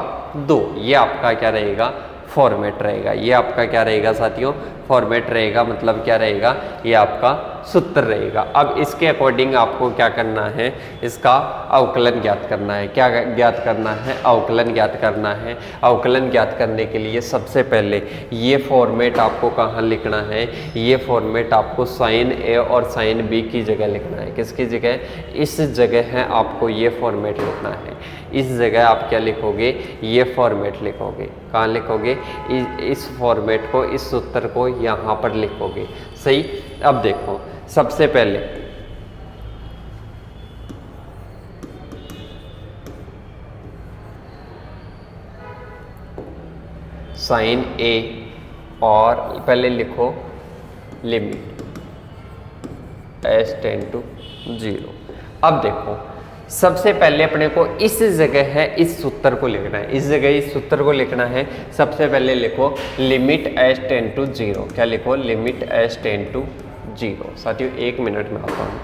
2, ये आपका क्या रहेगा? फॉर्मेट रहेगा। ये आपका क्या रहेगा साथियों? फॉर्मेट रहेगा। मतलब क्या रहेगा? ये आपका सूत्र रहेगा। अब इसके अकॉर्डिंग आपको क्या करना है? इसका अवकलन ज्ञात करना है। क्या ज्ञात करना है? अवकलन ज्ञात करना है। अवकलन ज्ञात करने के लिए सबसे पहले ये फॉर्मेट आपको कहाँ लिखना है? ये फॉर्मेट आपको साइन ए और साइन बी की जगह लिखना है। किसकी जगह? इस जगह है आपको ये फॉर्मेट लिखना है। इस जगह आप क्या लिखोगे? ये फॉर्मेट लिखोगे। कहाँ लिखोगे? इस फॉर्मेट को, इस सूत्र को यहाँ पर लिखोगे। सही। अब देखो सबसे पहले साइन ए और पहले लिखो लिमिट s टेंड टू 0। अब देखो सबसे पहले अपने को इस जगह है इस सूत्र को लिखना है। इस जगह इस सूत्र को लिखना है। सबसे पहले लिखो लिमिट s टेंड टू 0। क्या लिखो? Limit s tend to 0। साथियों 1 मिनट में आता हूँ।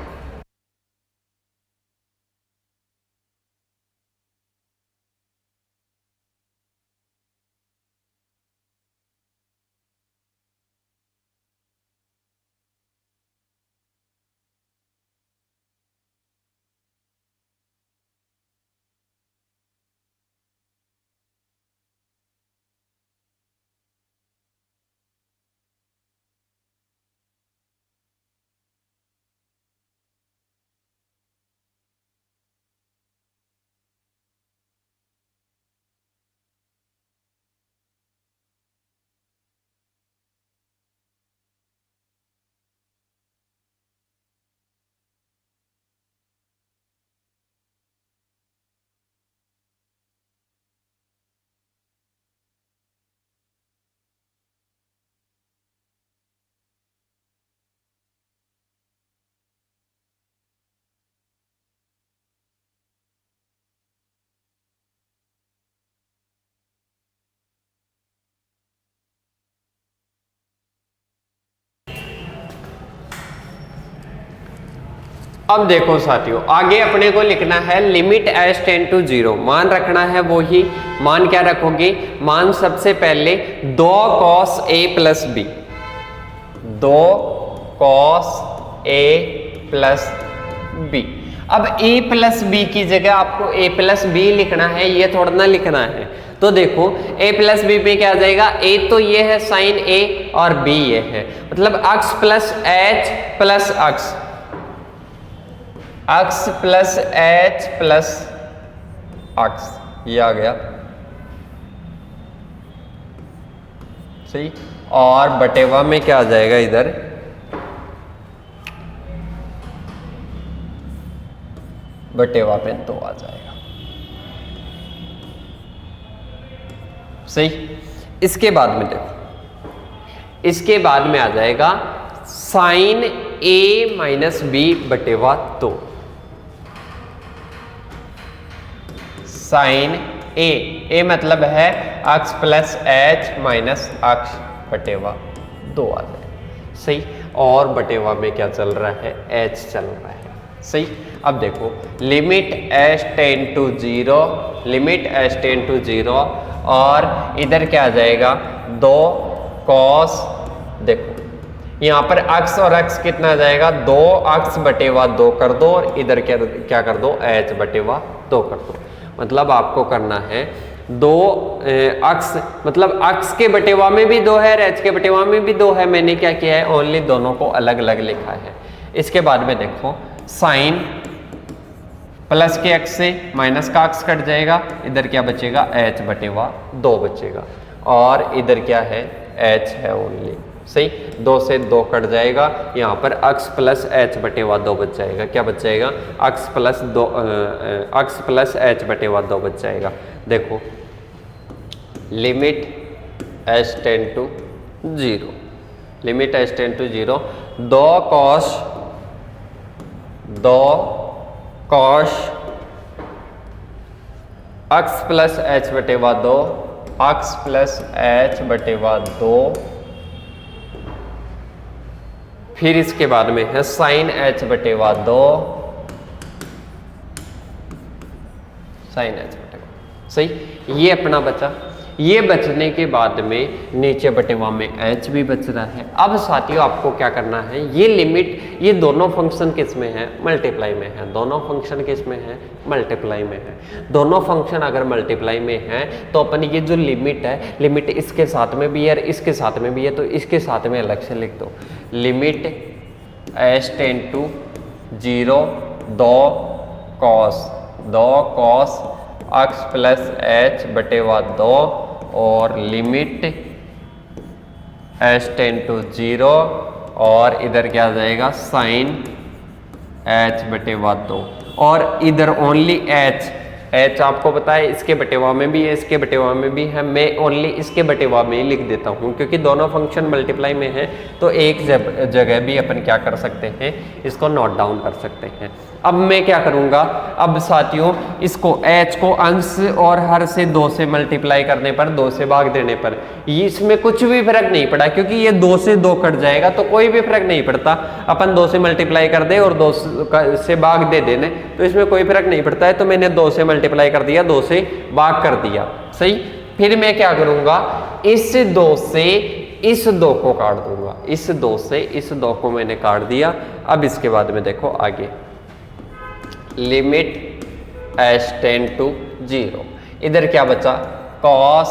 अब देखो साथियों आगे अपने को लिखना है लिमिट s टेंड टू 0। मान रखना है वो ही। मान क्या रखोगे? मान सबसे पहले 2 cos a plus B, 2 cos a plus B. अब a प्लस बी की जगह आपको a प्लस बी लिखना है, ये थोड़ा ना लिखना है। तो देखो a प्लस बी पे क्या आ जाएगा? a तो ये है साइन a और b ये है, मतलब x plus h plus x plus h plus x, ये आ गया। सही। और बटेवा में क्या आ जाएगा? इधर बटेवा पे 2 आ जाएगा। सही। इसके बाद में देखो, इसके बाद में आ जाएगा साइन a माइनस बी बटेवा 2, साइन ए मतलब है X plus H minus X बटेवा 2 आ जाए। सही, और बटेवा में क्या चल रहा है, एच चल रहा है। सही, अब देखो limit H ten to 0, limit H ten to 0 और इधर क्या आ जाएगा 2 कॉस, देखो यहाँ पर अक्स और अक्स कितना आ जाएगा 2 अक्स बटेवा 2 कर दो और इधर क्या कर दो एच बटेवा 2 कर दो। मतलब आपको करना है 2 अक्स, मतलब अक्स के बटेवा में भी 2 है और एच के बटेवा में भी 2 है। मैंने क्या किया है, ओनली दोनों को अलग अलग लिखा है। इसके बाद में देखो साइन प्लस के एक्स से माइनस का अक्स कट जाएगा, इधर क्या बचेगा एच बटेवा 2 बचेगा और इधर क्या है एच है ओनली। सही, 2 से 2 कट जाएगा, यहाँ पर अक्स प्लस एच बटेवा 2 बच जाएगा। क्या बच जाएगा, अक्स प्लस एच बटेवा 2 बच जाएगा। देखो limit H ten to 0, limit H ten to 0 2 cos X plus H बटेवा 2 अक्स प्लस एच बटेवा 2, फिर इसके बाद में है साइन एच बटेवा 2, साइन एच बटेवा। सही, ये अपना बचा। ये बचने के बाद में नीचे बटेवा में एच भी बच रहा है। अब साथियों आपको क्या करना है, ये लिमिट, ये दोनों फंक्शन किस में है, मल्टीप्लाई में है। दोनों फंक्शन किस में है, मल्टीप्लाई में है। दोनों फंक्शन अगर मल्टीप्लाई में है तो अपन ये जो लिमिट है, लिमिट इसके साथ में भी है और इसके साथ में भी है, तो इसके साथ में अलग से लिख दो। Limit H ten to 0 2 cos X plus H बटेवा 2 और लिमिट एच टेन टू 0 और इधर क्या आ जाएगा साइन एच बटेवा 2 और इधर ओनली एच आपको पता है इसके बटेवा में भी है, इसके बटेवा में भी है। मैं ओनली इसके बटेवा में ही लिख देता हूँ क्योंकि दोनों फंक्शन मल्टीप्लाई में है, तो एक जगह भी अपन क्या कर सकते हैं, इसको नोट डाउन कर सकते हैं। अब मैं क्या करूँगा, अब साथियों इसको एच को अंश और हर से 2 से मल्टीप्लाई करने पर, 2 से भाग देने पर, इसमें कुछ भी फर्क नहीं पड़ा क्योंकि ये 2 से 2 कट जाएगा तो कोई भी फर्क नहीं पड़ता। अपन 2 से मल्टीप्लाई कर दे और 2 से भाग दे देने तो इसमें कोई फर्क नहीं पड़ता है। तो मैंने 2 से मल्टीप्लाई कर दिया, 2 से भाग कर दिया। सही, फिर मैं क्या करूँगा, इस 2 से इस 2 को काट दूंगा, इस 2 से इस 2 को मैंने काट दिया। अब इसके बाद में देखो आगे लिमिट एच टेन टू 0, इधर क्या बचा कॉस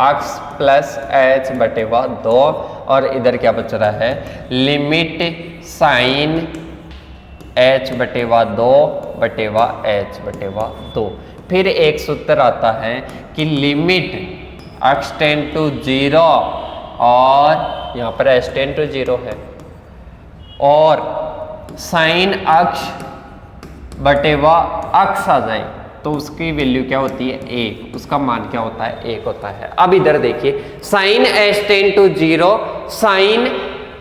अक्स प्लस एच बटेवा 2 और इधर क्या बच रहा है लिमिट साइन एच बटेवा 2 बटेवा एच बटेवा 2। फिर एक सूत्र आता है कि लिमिट एक्स टेन टू 0 और यहाँ पर एच टेन टू 0 है और साइन अक्ष बटेवा अक्ष आ जाए तो उसकी वैल्यू क्या होती है 1, उसका मान क्या होता है 1 होता है। अब इधर देखिए sine H ten to 0 sine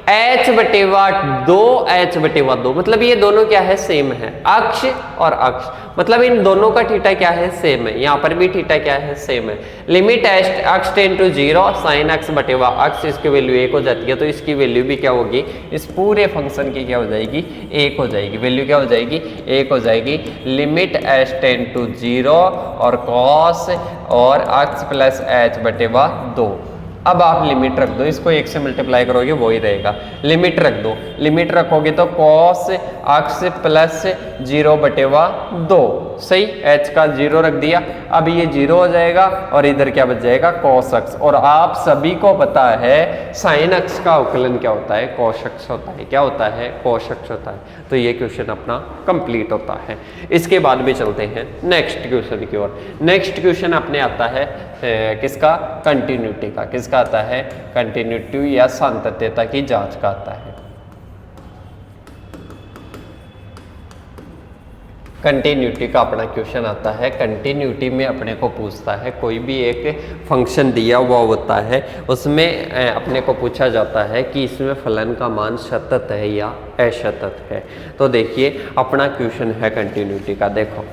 H बटेवा 2 एच बटेवा 2, मतलब ये दोनों क्या है सेम है, अक्ष और अक्ष, मतलब इन दोनों का थीटा क्या है सेम है, यहाँ पर भी थीटा क्या है सेम है। Limit X tends to 0 sine X बटेवा अक्ष, इसकी वैल्यू 1 हो जाती है तो इसकी वैल्यू भी क्या होगी, इस पूरे फंक्शन की क्या हो जाएगी 1 हो जाएगी, वैल्यू क्या हो जाएगी 1 हो जाएगी। लिमिट एच टेन टू 0 और कॉस और अक्ष प्लस एच बटेवा 2। अब आप लिमिट रख दो, इसको 1 से मल्टीप्लाई करोगे वो ही रहेगा, लिमिट रख दो, लिमिट रखोगे तो कॉस अक्ष प्लस 0 बटेवा 2, सही, एच का 0 रख दिया। अब ये 0 हो जाएगा और इधर क्या बच जाएगा कॉस अक्ष, और आप सभी को पता है साइन अक्ष का अवकलन क्या होता है, कॉस अक्ष होता है, क्या होता है कॉस अक्ष होता है। तो ये क्वेश्चन अपना कंप्लीट होता है। इसके बाद भी चलते हैं नेक्स्ट क्वेश्चन की ओर। नेक्स्ट क्वेश्चन अपने आता है किसका, कंटिन्यूटी का। किसका आता है, कंटिन्यूटी या सातत्यता की जांच का आता है। कंटिन्यूटी का अपना क्वेश्चन आता है। कंटिन्यूटी में अपने को पूछता है, कोई भी एक फंक्शन दिया हुआ होता है उसमें अपने को पूछा जाता है कि इसमें फलन का मान सतत है या असतत है। तो देखिए अपना क्वेश्चन है कंटिन्यूटी का, देखो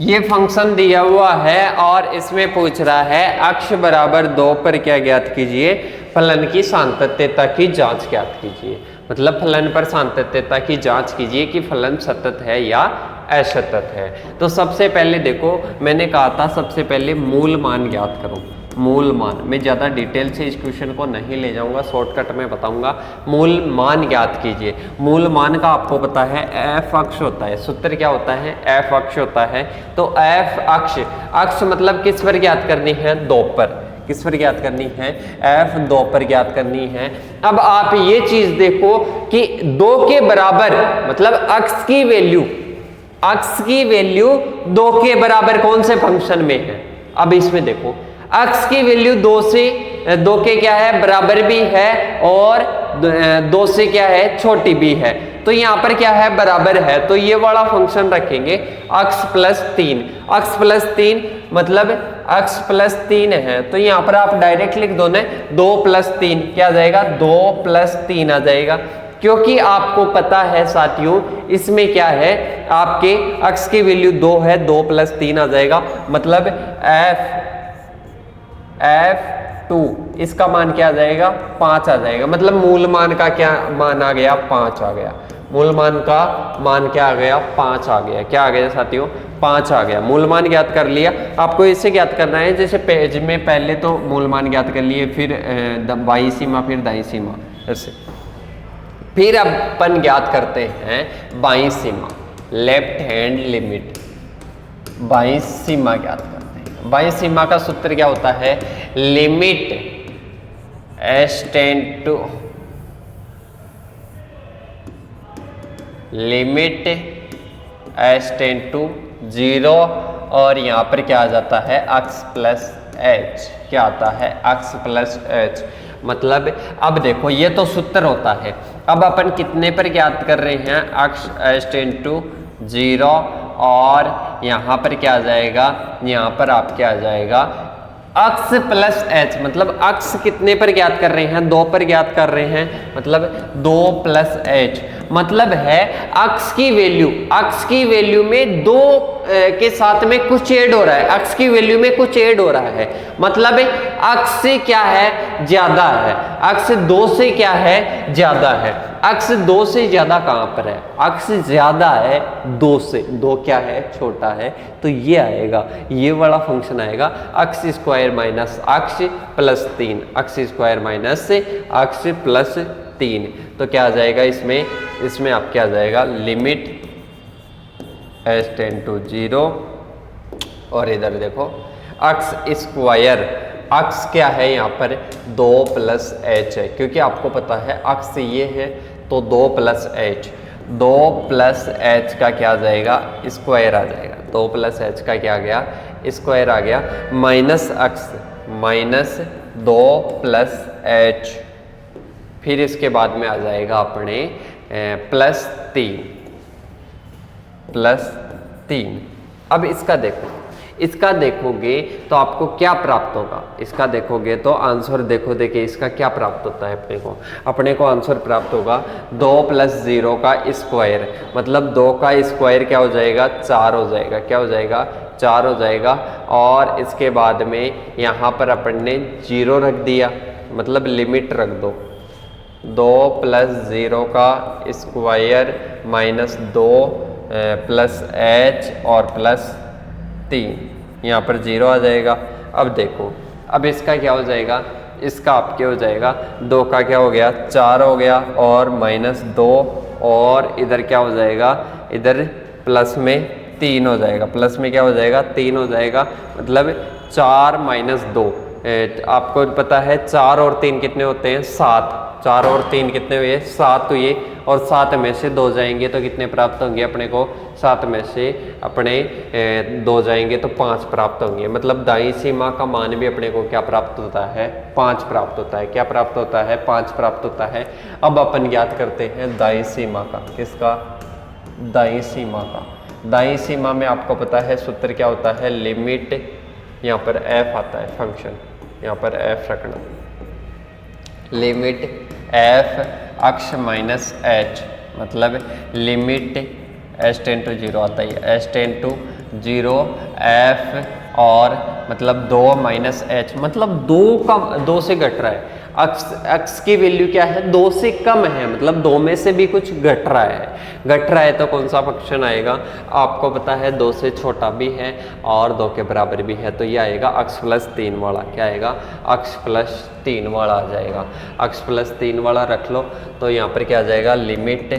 ये फंक्शन दिया हुआ है और इसमें पूछ रहा है अक्ष बराबर 2 पर क्या ज्ञात कीजिए, फलन की सातत्यता की जांच ज्ञात कीजिए। मतलब फलन पर सातत्यता की जांच कीजिए कि फलन सतत है या असतत है। तो सबसे पहले देखो, मैंने कहा था सबसे पहले मूल मान ज्ञात करो। मूल मान, मैं ज़्यादा डिटेल से इस क्वेश्चन को नहीं ले जाऊंगा, शॉर्टकट में बताऊंगा। मूल मान ज्ञात कीजिए। मूल मान का आपको पता है एफ अक्ष होता है। सूत्र क्या होता है, एफ अक्ष होता है। तो एफ अक्ष, अक्ष मतलब किस पर ज्ञात करनी है, 2 पर। किस पर ज्ञात करनी है, एफ 2 पर ज्ञात करनी है। अब आप ये चीज देखो कि 2 के बराबर मतलब अक्ष की वैल्यू, अक्ष की वैल्यू 2 के बराबर कौन से फंक्शन में है। अब इसमें देखो अक्ष की वैल्यू 2 के क्या है, बराबर भी है और 2 से क्या है, छोटी भी है। तो यहाँ पर क्या है, बराबर है। तो ये वाला फंक्शन रखेंगे अक्ष प्लस 3। अक्ष प्लस 3 मतलब अक्ष प्लस 3 है। तो यहाँ पर आप डायरेक्ट लिख दो ना, 2 + 3 क्या आ जाएगा, 2 + 3 आ जाएगा। क्योंकि आपको पता है साथियों, इसमें क्या है, आपके अक्ष की वैल्यू 2 है, 2 + 3 आ जाएगा। मतलब F2 इसका मान क्या आ जाएगा, 5 आ जाएगा। मतलब मूल मान का क्या मान आ गया, 5 आ गया। मूल मान का मान क्या आ गया, 5 आ गया। क्या आ गया साथियों, 5 आ गया। मूल मान ज्ञात कर लिया। आपको इससे ज्ञात करना है, जैसे पेज में पहले तो मूल मान ज्ञात कर लिए, फिर बाईं सीमा, फिर दाईं सीमा, ऐसे। फिर अपन ज्ञात करते हैं बाईं सीमा, लेफ्ट हैंड लिमिट। बाईं सीमा ज्ञात करते हैं। बाईं सीमा का सूत्र क्या होता है, limit s tend to zero और यहाँ पर क्या आ जाता है, अक्ष प्लस h। क्या आता है, अक्ष प्लस h। मतलब अब देखो ये तो सूत्र होता है। अब अपन कितने पर ज्ञात कर रहे हैं, अक्ष s टेंड टू 0 और यहाँ पर क्या आ जाएगा, यहाँ पर आप क्या आ जाएगा, अक्ष प्लस h। मतलब अक्ष कितने पर ज्ञात कर रहे हैं, 2 पर ज्ञात कर रहे हैं। मतलब 2 + h मतलब है अक्ष की वैल्यू में 2 के साथ में कुछ ऐड हो रहा है। अक्ष की वैल्यू में कुछ ऐड हो रहा है, मतलब अक्ष से क्या है, ज्यादा है। अक्ष 2 से क्या है, ज्यादा है। अक्ष 2 से ज्यादा कहां पर है, अक्ष ज्यादा है 2 से, 2 क्या है, छोटा है। तो ये आएगा, ये वाला फंक्शन आएगा, अक्ष स्क्वायर माइनस अक्ष प्लस 3, अक्ष स्क्वायर माइनस अक्ष प्लस 3। तो क्या आ जाएगा इसमें आप क्या आ जाएगा, लिमिट s टेंड टू 0 और इधर देखो अक्ष स्क्वायर, अक्ष क्या है यहाँ पर, 2 + h है। क्योंकि आपको पता है अक्ष ये है तो 2 + h, 2 + h का क्या आ जाएगा, स्क्वायर आ जाएगा। 2 + h का क्या आ गया, स्क्वायर आ गया, माइनस अक्ष माइनस 2 + h। फिर इसके बाद में आ जाएगा अपने प्लस 3। अब इसका देखो, इसका देखोगे तो आपको क्या प्राप्त होगा, इसका देखोगे तो आंसर देखो, देखिए इसका क्या प्राप्त होता है अपने को आंसर प्राप्त होगा 2 + 0 का स्क्वायर। मतलब 2 का स्क्वायर क्या हो जाएगा, 4 हो जाएगा। क्या हो जाएगा, 4 हो जाएगा। और इसके बाद में यहाँ पर अपन ने 0 रख दिया, मतलब लिमिट रख दो, 2 + 0 का स्क्वायर माइनस 2 + h और प्लस 3, यहाँ पर 0 आ जाएगा। अब देखो, अब इसका क्या हो जाएगा, इसका आपके हो जाएगा 2 का क्या हो गया, 4 हो गया और -2 और इधर क्या हो जाएगा, इधर प्लस में 3 हो जाएगा। प्लस में क्या हो जाएगा, 3 हो जाएगा। मतलब 4 - 2, आपको पता है 4 और 3 कितने होते हैं, 7। 4 और 3 कितने हुए, 7 हुए। और 7 में से 2 जाएंगे तो कितने प्राप्त होंगे अपने को, 7 में से अपने 2 जाएंगे तो 5 प्राप्त होंगे। मतलब दाईं सीमा का मान भी अपने को क्या प्राप्त होता है, 5 प्राप्त होता है। क्या प्राप्त होता है, 5 प्राप्त होता है। अब अपन ज्ञात करते हैं दाईं सीमा का, किसका, दाईं सीमा का। दाईं सीमा में आपको पता है सूत्र क्या होता है, लिमिट, यहाँ पर f आता है फंक्शन, यहाँ पर f रखना, लिमिट f अक्ष माइनस h। मतलब लिमिट s टेंड टू 0 आता है, s टेंड टू 0f और मतलब 2 माइनस h, मतलब 2 से घट रहा है। x की वैल्यू क्या है, 2 से कम है, मतलब 2 में से भी कुछ घट रहा है तो कौन सा फंक्शन आएगा, आपको पता है 2 से छोटा भी है और 2 के बराबर भी है, तो ये आएगा x प्लस 3 वाला। क्या आएगा, x प्लस 3 वाला आ जाएगा। x प्लस 3 वाला रख लो तो यहाँ पर क्या आ जाएगा, लिमिट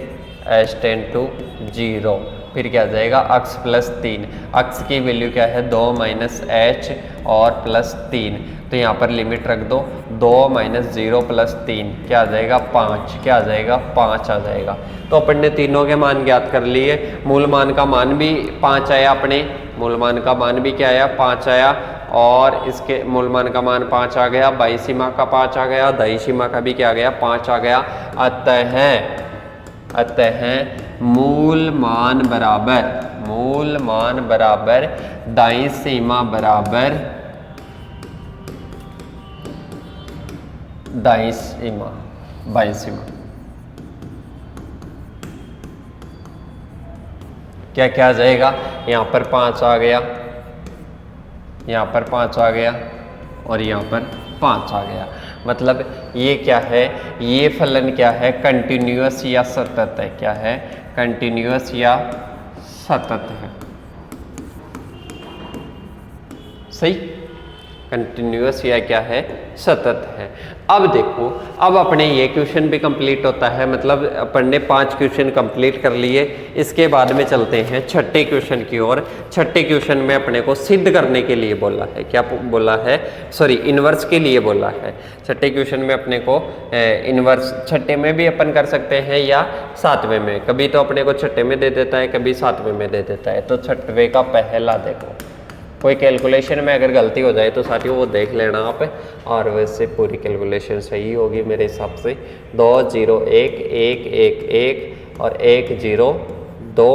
h टेंड टू 0, फिर क्या आ जाएगा x प्लस 3, x की वैल्यू क्या है 2 माइनस h और प्लस 3, तो यहाँ पर लिमिट रख दो 2 माइनस 0 प्लस 3, क्या आ जाएगा 5, क्या आ जाएगा 5 आ जाएगा। तो अपन ने तीनों के मान ज्ञात कर लिए, मूल मान का मान भी 5 आया, अपने मूल मान का मान भी क्या आया 5 आया, और इसके मूल मान का मान 5 आ गया, बाई सीमा का 5 आ गया, दाई सीमा का भी क्या आ गया 5 आ गया। अतः मूल मान बराबर दाई सीमा बराबर दाई सीमा बाई सीमा, क्या क्या आ जाएगा, यहाँ पर 5 आ गया, यहाँ पर 5 आ गया और यहाँ पर 5 आ गया। मतलब ये क्या है, ये फलन क्या है, कंटिन्यूअस या सतत है। क्या है, कंटिन्यूअस या सतत है। सही, कंटिन्यूअस या क्या है, सतत है। अब देखो, अब अपने ये क्वेश्चन भी कंप्लीट होता है, मतलब अपन ने 5 क्वेश्चन कंप्लीट कर लिए। इसके बाद में चलते हैं छठे क्वेश्चन की ओर। छठे क्वेश्चन में अपने को सिद्ध करने के लिए बोला है, क्या बोला है, सॉरी इन्वर्स के लिए बोला है। छठे क्वेश्चन में अपने को इन्वर्स, छठे में भी अपन कर सकते हैं या सातवें में, कभी तो अपने को छठे में दे देता है, कभी सातवें में दे देता है। तो छठवें का पहला देखो, कोई कैलकुलेशन में अगर गलती हो जाए तो साथियों वो देख लेना आप, और वैसे पूरी कैलकुलेशन सही होगी मेरे हिसाब से। 2 0 1 1 1 1 और 1 0 2,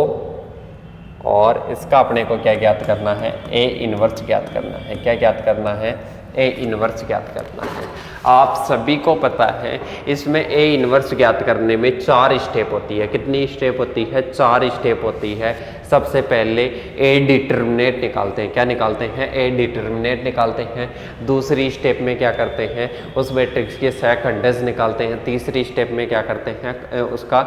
और इसका अपने को क्या ज्ञात करना है, ए इनवर्स ज्ञात करना है। क्या ज्ञात करना है, ए इनवर्स ज्ञात करना है। आप सभी को पता है इसमें ए इनवर्स ज्ञात करने में 4 स्टेप होती है। कितनी स्टेप होती है, 4 स्टेप होती है। सबसे पहले ए डिटर्मिनेट निकालते हैं। क्या निकालते हैं, ए डिटर्मिनेट निकालते हैं। दूसरी स्टेप में क्या करते हैं, उस मैट्रिक्स के सेकंडस निकालते हैं। तीसरी स्टेप में क्या करते हैं, उसका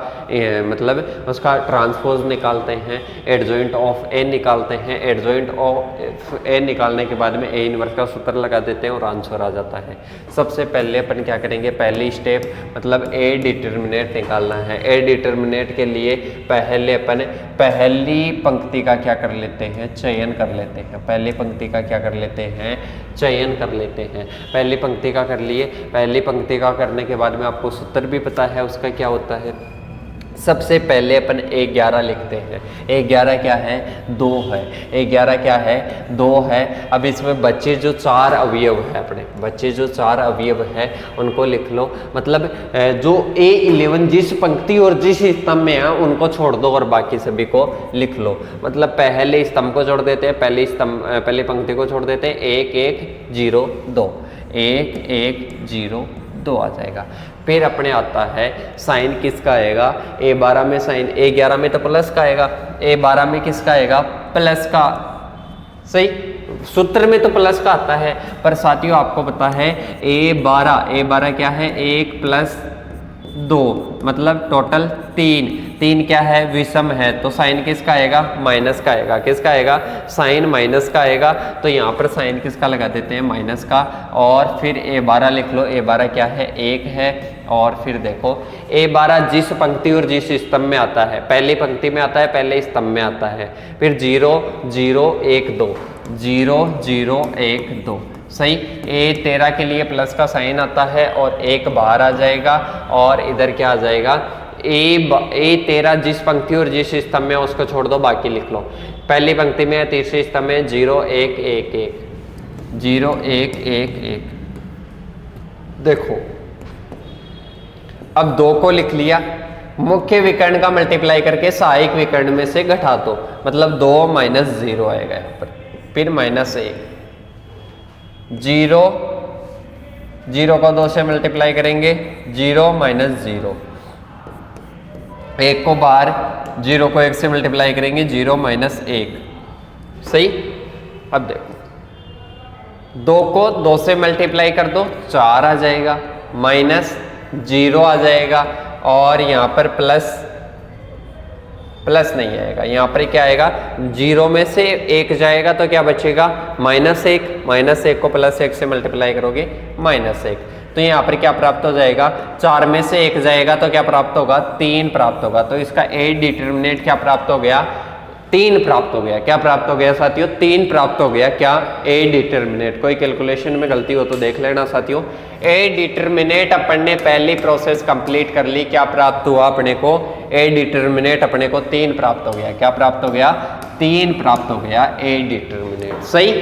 मतलब उसका ट्रांसपोज निकालते हैं। एडजॉइंट ऑफ ए निकालते हैं। एडजॉइंट ऑफ ए निकालने के बाद में ए इनवर्स का सूत्र लगा देते हैं और आंसर आ जाता है। सबसे पहले अपन क्या करेंगे, पहली स्टेप मतलब ए डिटर्मिनेट निकालना है। ए डिटर्मिनेट के लिए पहले अपन पहली पंक्ति का क्या कर लेते हैं, चयन कर लेते हैं। पहली पंक्ति का क्या कर लेते हैं, चयन कर लेते हैं। पहली पंक्ति का कर लिए। पहली पंक्ति का करने के बाद में आपको सूत्र भी पता है उसका क्या होता है। सबसे पहले अपन A11 लिखते हैं। A11 क्या है, 2 है। A11 क्या है, 2 है। अब इसमें बच्चे जो 4 अवयव है, अपने बच्चे जो 4 अवयव है उनको लिख लो। मतलब जो A11 जिस पंक्ति और जिस स्तंभ में है उनको छोड़ दो और बाकी सभी को लिख लो। मतलब पहले स्तंभ को छोड़ देते हैं, पहली पंक्ति को छोड़ देते हैं। 1 1 0 2, 1 1 0 2 आ जाएगा। फिर अपने आता है साइन किसका आएगा, A12 में साइन, A11 में तो प्लस का आएगा, A12 में किसका आएगा, प्लस का। सही, सूत्र में तो प्लस का आता है, पर साथियों आपको पता है A12 क्या है, 1 प्लस 2 मतलब टोटल 3 क्या है, विषम है, तो साइन किसका आएगा, माइनस का आएगा। किसका आएगा, साइन माइनस का आएगा। तो यहाँ पर साइन किसका लगा देते हैं, माइनस का। और फिर A12 लिख लो। A12 क्या है, 1 है। और फिर देखो A12 जिस पंक्ति और जिस स्तंभ में आता है, पहली पंक्ति में आता है, पहले स्तंभ में आता है। फिर 0 0 1 2, 0 0 1 2। सही, A13 के लिए प्लस का साइन आता है और 1 बाहर आ जाएगा। और इधर क्या आ जाएगा, A13 जिस पंक्ति और जिस स्तंभ में उसको छोड़ दो, बाकी लिख लो। पहली पंक्ति में, तीसरी स्तंभ में 0 1 1 1, 0 1 1 1। देखो अब 2 को लिख लिया, मुख्य विकर्ण का मल्टीप्लाई करके सहायक विकर्ण में से घटा दो, मतलब 2 माइनस 0 आएगा यहाँ पर। फिर माइनस 1, 0 0 को 2 से मल्टीप्लाई करेंगे, 0 माइनस 0, 1 को बाहर, 0 को 1 से मल्टीप्लाई करेंगे, 0 माइनस 1, सही। अब देखो 2 को 2 से मल्टीप्लाई कर दो 4 आ जाएगा, माइनस 0 आ जाएगा और यहाँ पर प्लस नहीं आएगा, यहाँ पर क्या आएगा 0 में से 1 जाएगा तो क्या बचेगा -1, -1 को +1 से मल्टीप्लाई करोगे -1, तो यहाँ पर क्या प्राप्त हो जाएगा 4 में से 1 जाएगा तो क्या प्राप्त होगा 3 प्राप्त होगा। तो इसका ए डिटरमिनेंट क्या प्राप्त हो गया 3 प्राप्त हो गया। क्या प्राप्त हो गया साथियों 3 प्राप्त हो गया। क्या ए डिटरमिनेंट, कोई कैलकुलेशन में गलती हो तो देख लेना साथियों। ए डिटरमिनेंट अपन ने पहली प्रोसेस कंप्लीट कर ली, क्या प्राप्त हुआ अपने को ए डिटरमिनेंट अपने को 3 प्राप्त हो गया। क्या प्राप्त हो गया 3 प्राप्त हो गया ए डिटरमिनेंट, सही।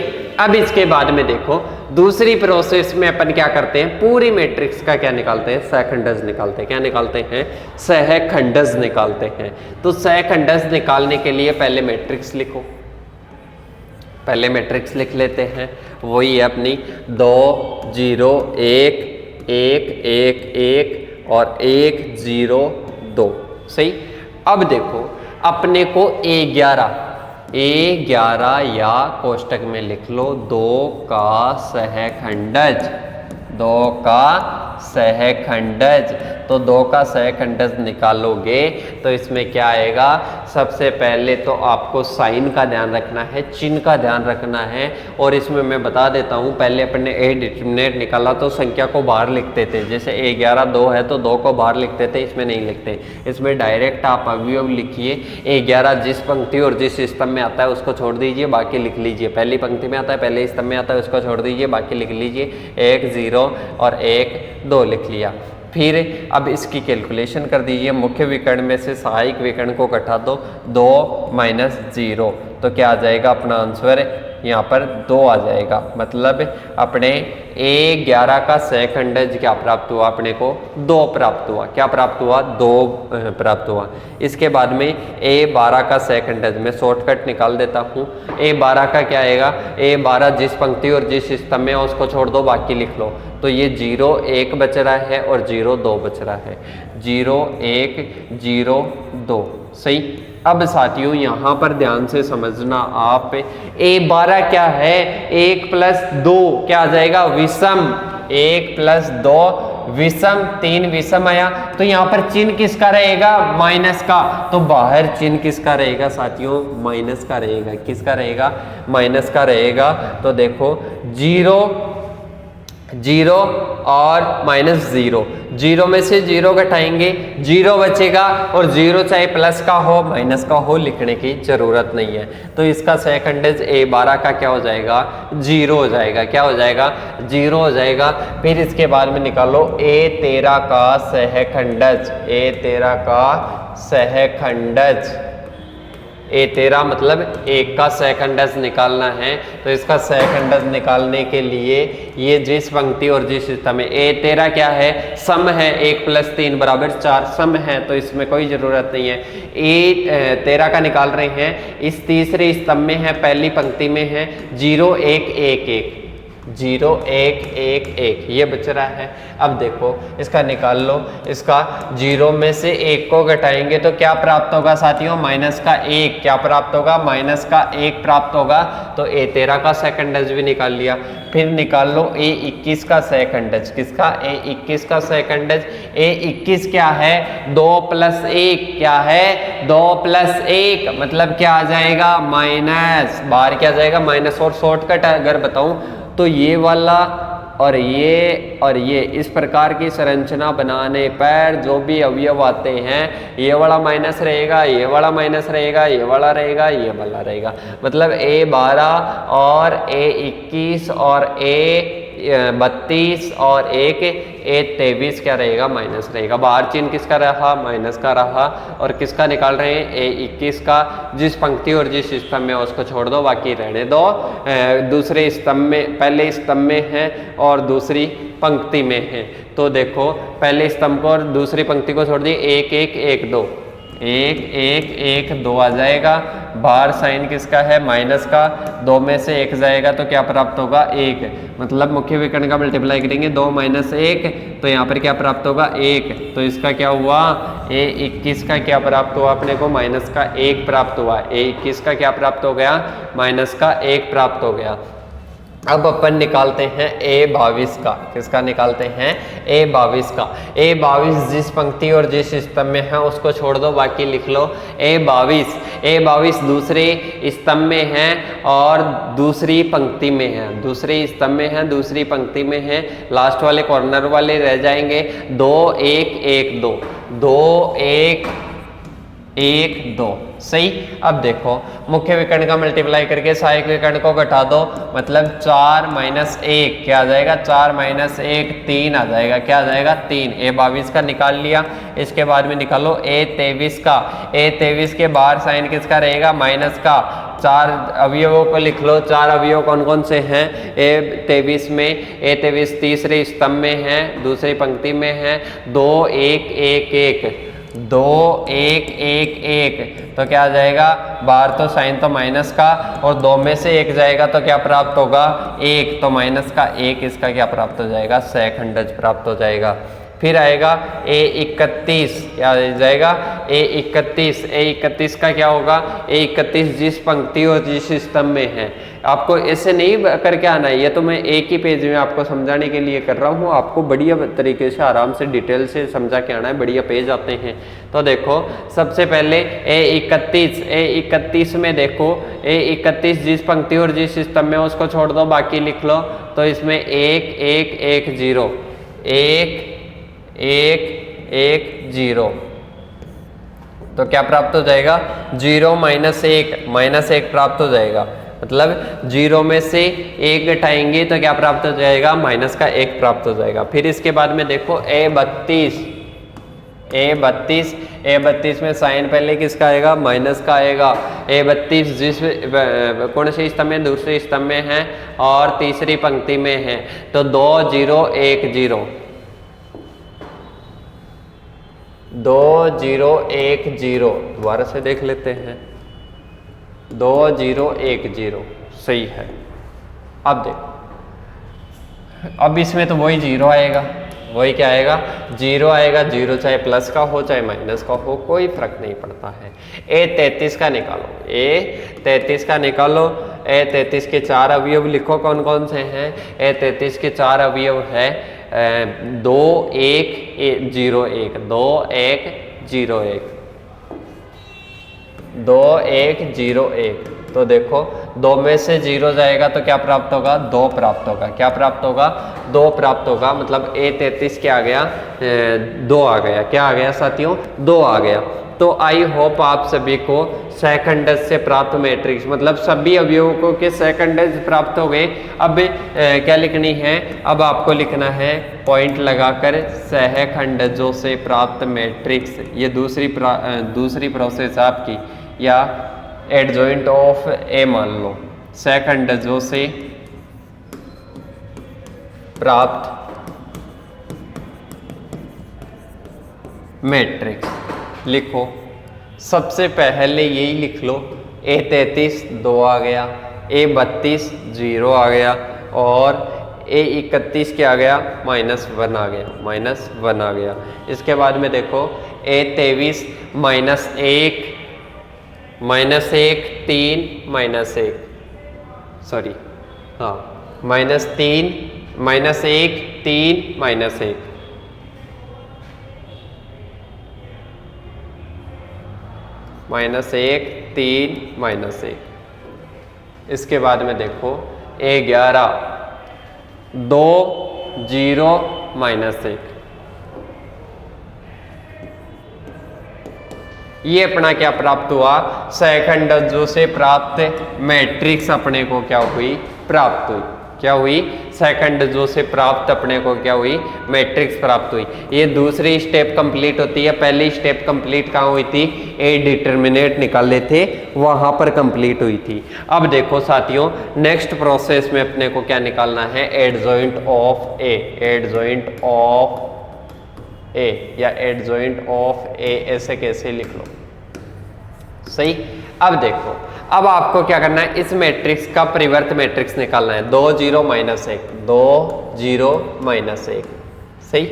अब इसके बाद में देखो दूसरी प्रोसेस में अपन क्या करते हैं पूरी मैट्रिक्स का क्या निकालते हैं सहखंडज निकालते हैं। क्या निकालते हैं सहखंडज निकालते हैं। तो सहखंडज निकालने के लिए पहले मैट्रिक्स लिखो, पहले मैट्रिक्स लिख लेते हैं। वही है अपनी 2 0 1 1 1 1 और 1 0 2, सही। अब देखो अपने को A11 या कोष्टक में लिख लो 2 का सहखंडज, 2 का सहखंडज। तो 2 का सहखंडज निकालोगे तो इसमें क्या आएगा, सबसे पहले तो आपको साइन का ध्यान रखना है, चिन्ह का ध्यान रखना है। और इसमें मैं बता देता हूँ पहले अपन ने ए डिटरमिनेंट निकाला तो संख्या को बाहर लिखते थे, जैसे A11 2 है तो 2 को बाहर लिखते थे, इसमें नहीं लिखते। इसमें डायरेक्ट आप अवयव लिखिए। A11 जिस पंक्ति और जिस स्तंभ में आता है उसको छोड़ दीजिए, बाकी लिख लीजिए। पहली पंक्ति में आता है, पहले स्तंभ में आता है, उसको छोड़ दीजिए, बाकी लिख लीजिए। 1 0 और 1 2 लिख लिया। फिर अब इसकी कैलकुलेशन कर दीजिए। मुख्य विकर्ण में से सहायक विकर्ण को घटा दो, 2 - 0 तो क्या आ जाएगा अपना आंसर यहाँ पर 2 आ जाएगा। मतलब अपने A11 का सहखंडज क्या प्राप्त हुआ अपने को 2 प्राप्त हुआ। क्या प्राप्त हुआ 2 प्राप्त हुआ। इसके बाद में A12 का सहखंडज मैं शॉर्टकट निकाल देता हूँ। A12 का क्या आएगा, A12 जिस पंक्ति और जिस स्तंभ में उसको छोड़ दो, बाकी लिख लो। तो ये 0 1 बच रहा है और 0 2 बच रहा है, 0 1 0 2, सही। अब साथियों यहाँ पर ध्यान से समझना आप, A12 क्या है 1 + 2 क्या आ जाएगा विषम, 1 + 2 विषम, 3 विषम आया। तो यहाँ पर चिन्ह किसका रहेगा माइनस का, तो बाहर चिन्ह किसका रहेगा साथियों माइनस का रहेगा। किसका रहेगा माइनस का रहेगा। तो देखो 0 0 और -0, 0 में से 0 घटाएंगे 0 बचेगा और 0 चाहे प्लस का हो माइनस का हो लिखने की जरूरत नहीं है। तो इसका सहखंडज A12 का क्या हो जाएगा 0 हो जाएगा। क्या हो जाएगा 0 हो जाएगा। फिर इसके बाद में निकालो A13 का सहखंडज, A13 का सहखंडज। A13 मतलब 1 का सहखंडज निकालना है। तो इसका सहखंडज निकालने के लिए ये जिस पंक्ति और जिस स्तंभ में A13 क्या है सम है, 1 + 3 = 4 सम है, तो इसमें कोई ज़रूरत नहीं है। A13 का निकाल रहे हैं, इस तीसरे स्तंभ में है, पहली पंक्ति में है 0 1 1 1 0 1 1 1 ये बच रहा है। अब देखो इसका निकाल लो, इसका 0 में से 1 को घटाएंगे तो क्या प्राप्त होगा साथियों -1। क्या प्राप्त होगा -1 प्राप्त होगा। तो A13 का सहखंडज भी निकाल लिया। फिर निकाल लो A21 का सहखंडज। किसका A21 का सहखंडज। A21 क्या है 2 + 1 क्या है 2 + 1 मतलब क्या आ जाएगा माइनस, बाहर क्या आ जाएगा माइनस। और शॉर्टकट अगर बताऊं तो ये वाला और ये इस प्रकार की संरचना बनाने पर जो भी अवयव आते हैं ये वाला माइनस रहेगा, ये वाला माइनस रहेगा, ये वाला रहेगा, ये वाला रहेगा। मतलब A12 और A21 और A32 और एक A23 क्या रहेगा माइनस रहेगा। बाहर चिन्ह किसका रहा माइनस का रहा। और किसका निकाल रहे हैं A21 का, जिस पंक्ति और जिस स्तंभ में उसको छोड़ दो बाकी रहने दो। दूसरे स्तंभ में पहले स्तंभ में है और दूसरी पंक्ति में है। तो देखो पहले स्तंभ को और दूसरी पंक्ति को छोड़ दिए 1 1 1 2 1 1 1 2 आ जाएगा, बाहर साइन किसका है माइनस का, 2 में से 1 जाएगा तो क्या प्राप्त होगा 1, मतलब मुख्य विकर्ण का मल्टीप्लाई करेंगे 2 - 1 तो यहाँ पर क्या प्राप्त होगा 1, तो इसका क्या हुआ A21 का क्या प्राप्त हुआ अपने को माइनस का 1 प्राप्त हुआ, A21 का क्या प्राप्त हो गया माइनस का 1 प्राप्त हो गया। अब अपन निकालते हैं A22 का, किसका निकालते हैं A22 का। A22 जिस पंक्ति और जिस स्तंभ में है उसको छोड़ दो, बाकी लिख लो A22 दूसरे स्तंभ में है और दूसरी पंक्ति में है, दूसरे स्तंभ में है दूसरी पंक्ति में है, लास्ट वाले कॉर्नर वाले रह जाएंगे 2 1 1 2 2 1 1 2 सही। अब देखो मुख्य विकर्ण का मल्टीप्लाई करके सहायक विकर्ण को घटा दो, मतलब 4 - 1 क्या आ जाएगा 4 - 1 3 आ जाएगा, क्या आ जाएगा 3। A22 का निकाल लिया, इसके बाद में निकालो A23 का। A23 के बाहर साइन किसका रहेगा माइनस का, 4 अवयवों को लिख लो, 4 अवयव कौन कौन से हैं A23 में, A23 तीसरे स्तंभ में है दूसरी पंक्ति में है 2 1 1 1 2 1 1 1 तो क्या आ जाएगा, बाहर तो साइन तो माइनस का और 2 में से 1 जाएगा तो क्या प्राप्त होगा 1, तो माइनस का 1 इसका क्या प्राप्त हो जाएगा सहखंडज प्राप्त हो जाएगा। फिर आएगा A31, क्या आ जाएगा A31 का क्या होगा A31 जिस पंक्ति और जिस स्तंभ में है। आपको ऐसे नहीं करके आना है, ये तो मैं एक ही पेज में आपको समझाने के लिए कर रहा हूँ, आपको बढ़िया तरीके से आराम से डिटेल से समझा के आना है, बढ़िया पेज आते हैं। तो देखो सबसे पहले A31 में देखो A31 जिस पंक्ति और जिस स्तंभ में उसको छोड़ दो, बाकी लिख लो, तो इसमें 1 1 1 0 1 1 1 0 तो क्या प्राप्त हो जाएगा 0 - 1 प्राप्त हो जाएगा, मतलब 0 में से 1 घटाएंगे तो क्या प्राप्त हो जाएगा माइनस का 1 प्राप्त हो जाएगा। फिर इसके बाद में देखो A32 में साइन पहले किसका आएगा माइनस का आएगा। A32 जिस कौन से स्तंभ में दूसरे स्तंभ में है और तीसरी पंक्ति में है, तो 2 0 1 0 2 0 1 0 दोबारा से देख लेते हैं 2 0 1 0 सही है। अब देखो अब इसमें तो वही 0 आएगा, वही क्या आएगा 0 आएगा, 0 चाहे प्लस का हो चाहे माइनस का हो कोई फर्क नहीं पड़ता है। A33 का निकालो, A33 का निकालो। A33 के 4 अवयव लिखो कौन कौन से हैं। A33 के 4 अवयव है 2 1 0 1 2 1 0 1 2 1 0 1 तो देखो 2 में से 0 जाएगा तो क्या प्राप्त होगा 2 प्राप्त होगा, क्या प्राप्त होगा 2 प्राप्त होगा, मतलब A33 क्या आ गया 2 आ गया, क्या आ गया साथियों 2 आ गया। तो आई होप आप सभी को सेकंडज से प्राप्त मैट्रिक्स मतलब सभी अवयवों के सेकंडज प्राप्त हो गए। अब क्या लिखनी है, अब आपको लिखना है पॉइंट लगाकर सहखंडजों से प्राप्त मैट्रिक्स, ये दूसरी प्रोसेस आपकी, या एडजॉइंट ऑफ ए मान लो, सहखंडजों से प्राप्त मैट्रिक्स लिखो। सबसे पहले यही लिख लो, A33 2 आ गया, A32 0 आ गया और A31 क्या आ गया -1 आ गया, -1 आ गया। इसके बाद में देखो A23 -1 3 -1 सॉरी हाँ -3 -1 3 -1 -1 3 -1। इसके बाद में देखो A11 2 0 -1। ये अपना क्या प्राप्त हुआ सहखंडजों से प्राप्त मैट्रिक्स अपने को क्या हुई प्राप्त हुई, क्या हुई सहखंडजों से प्राप्त अपने को क्या हुई मैट्रिक्स प्राप्त हुई। ये दूसरी स्टेप कंप्लीट होती है, पहली स्टेप कंप्लीट कहाँ हुई थी ए डिटर्मिनेट निकाले थे वहां पर कंप्लीट हुई थी। अब देखो साथियों नेक्स्ट प्रोसेस में अपने को क्या निकालना है adjoint of A, adjoint of A या एडजॉइंट ऑफ ए, ऐसे कैसे लिख लो सही। अब देखो, अब आपको क्या करना है, इस मैट्रिक्स का परिवर्त मैट्रिक्स निकालना है, 2 0 -1 2 0 -1 सही।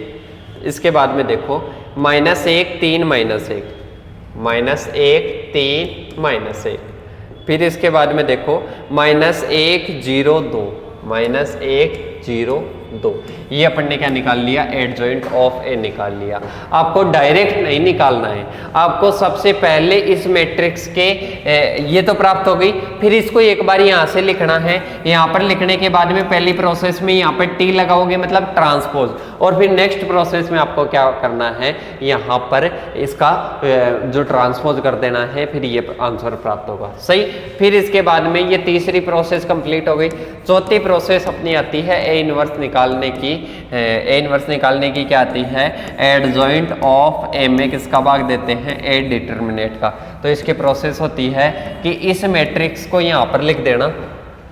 इसके बाद में देखो -1 3 -1 -1 3 -1, फिर इसके बाद में देखो -1 0 2 -1 0 2, ये अपन ने क्या निकाल लिया, एडजॉइंट ऑफ ए निकाल लिया। आपको डायरेक्ट नहीं निकालना है, आपको सबसे पहले इस मैट्रिक्स के ये तो प्राप्त हो गई, फिर इसको एक बार यहाँ से लिखना है। यहाँ पर लिखने के बाद में पहली प्रोसेस में यहाँ पर टी लगाओगे मतलब ट्रांसपोज, और फिर नेक्स्ट प्रोसेस में आपको क्या करना है, यहाँ पर इसका जो ट्रांसपोज कर देना है, फिर ये आंसर प्राप्त होगा सही। फिर इसके बाद में ये तीसरी प्रोसेस कंप्लीट हो गई। चौथी प्रोसेस अपनी आती है ए इनवर्स निकालने की क्या आती है, एडजॉइंट ऑफ ए में किसका भाग देते हैं, ए डिटर्मिनेट का। तो इसकी प्रोसेस होती है कि इस मैट्रिक्स को यहाँ पर लिख देना,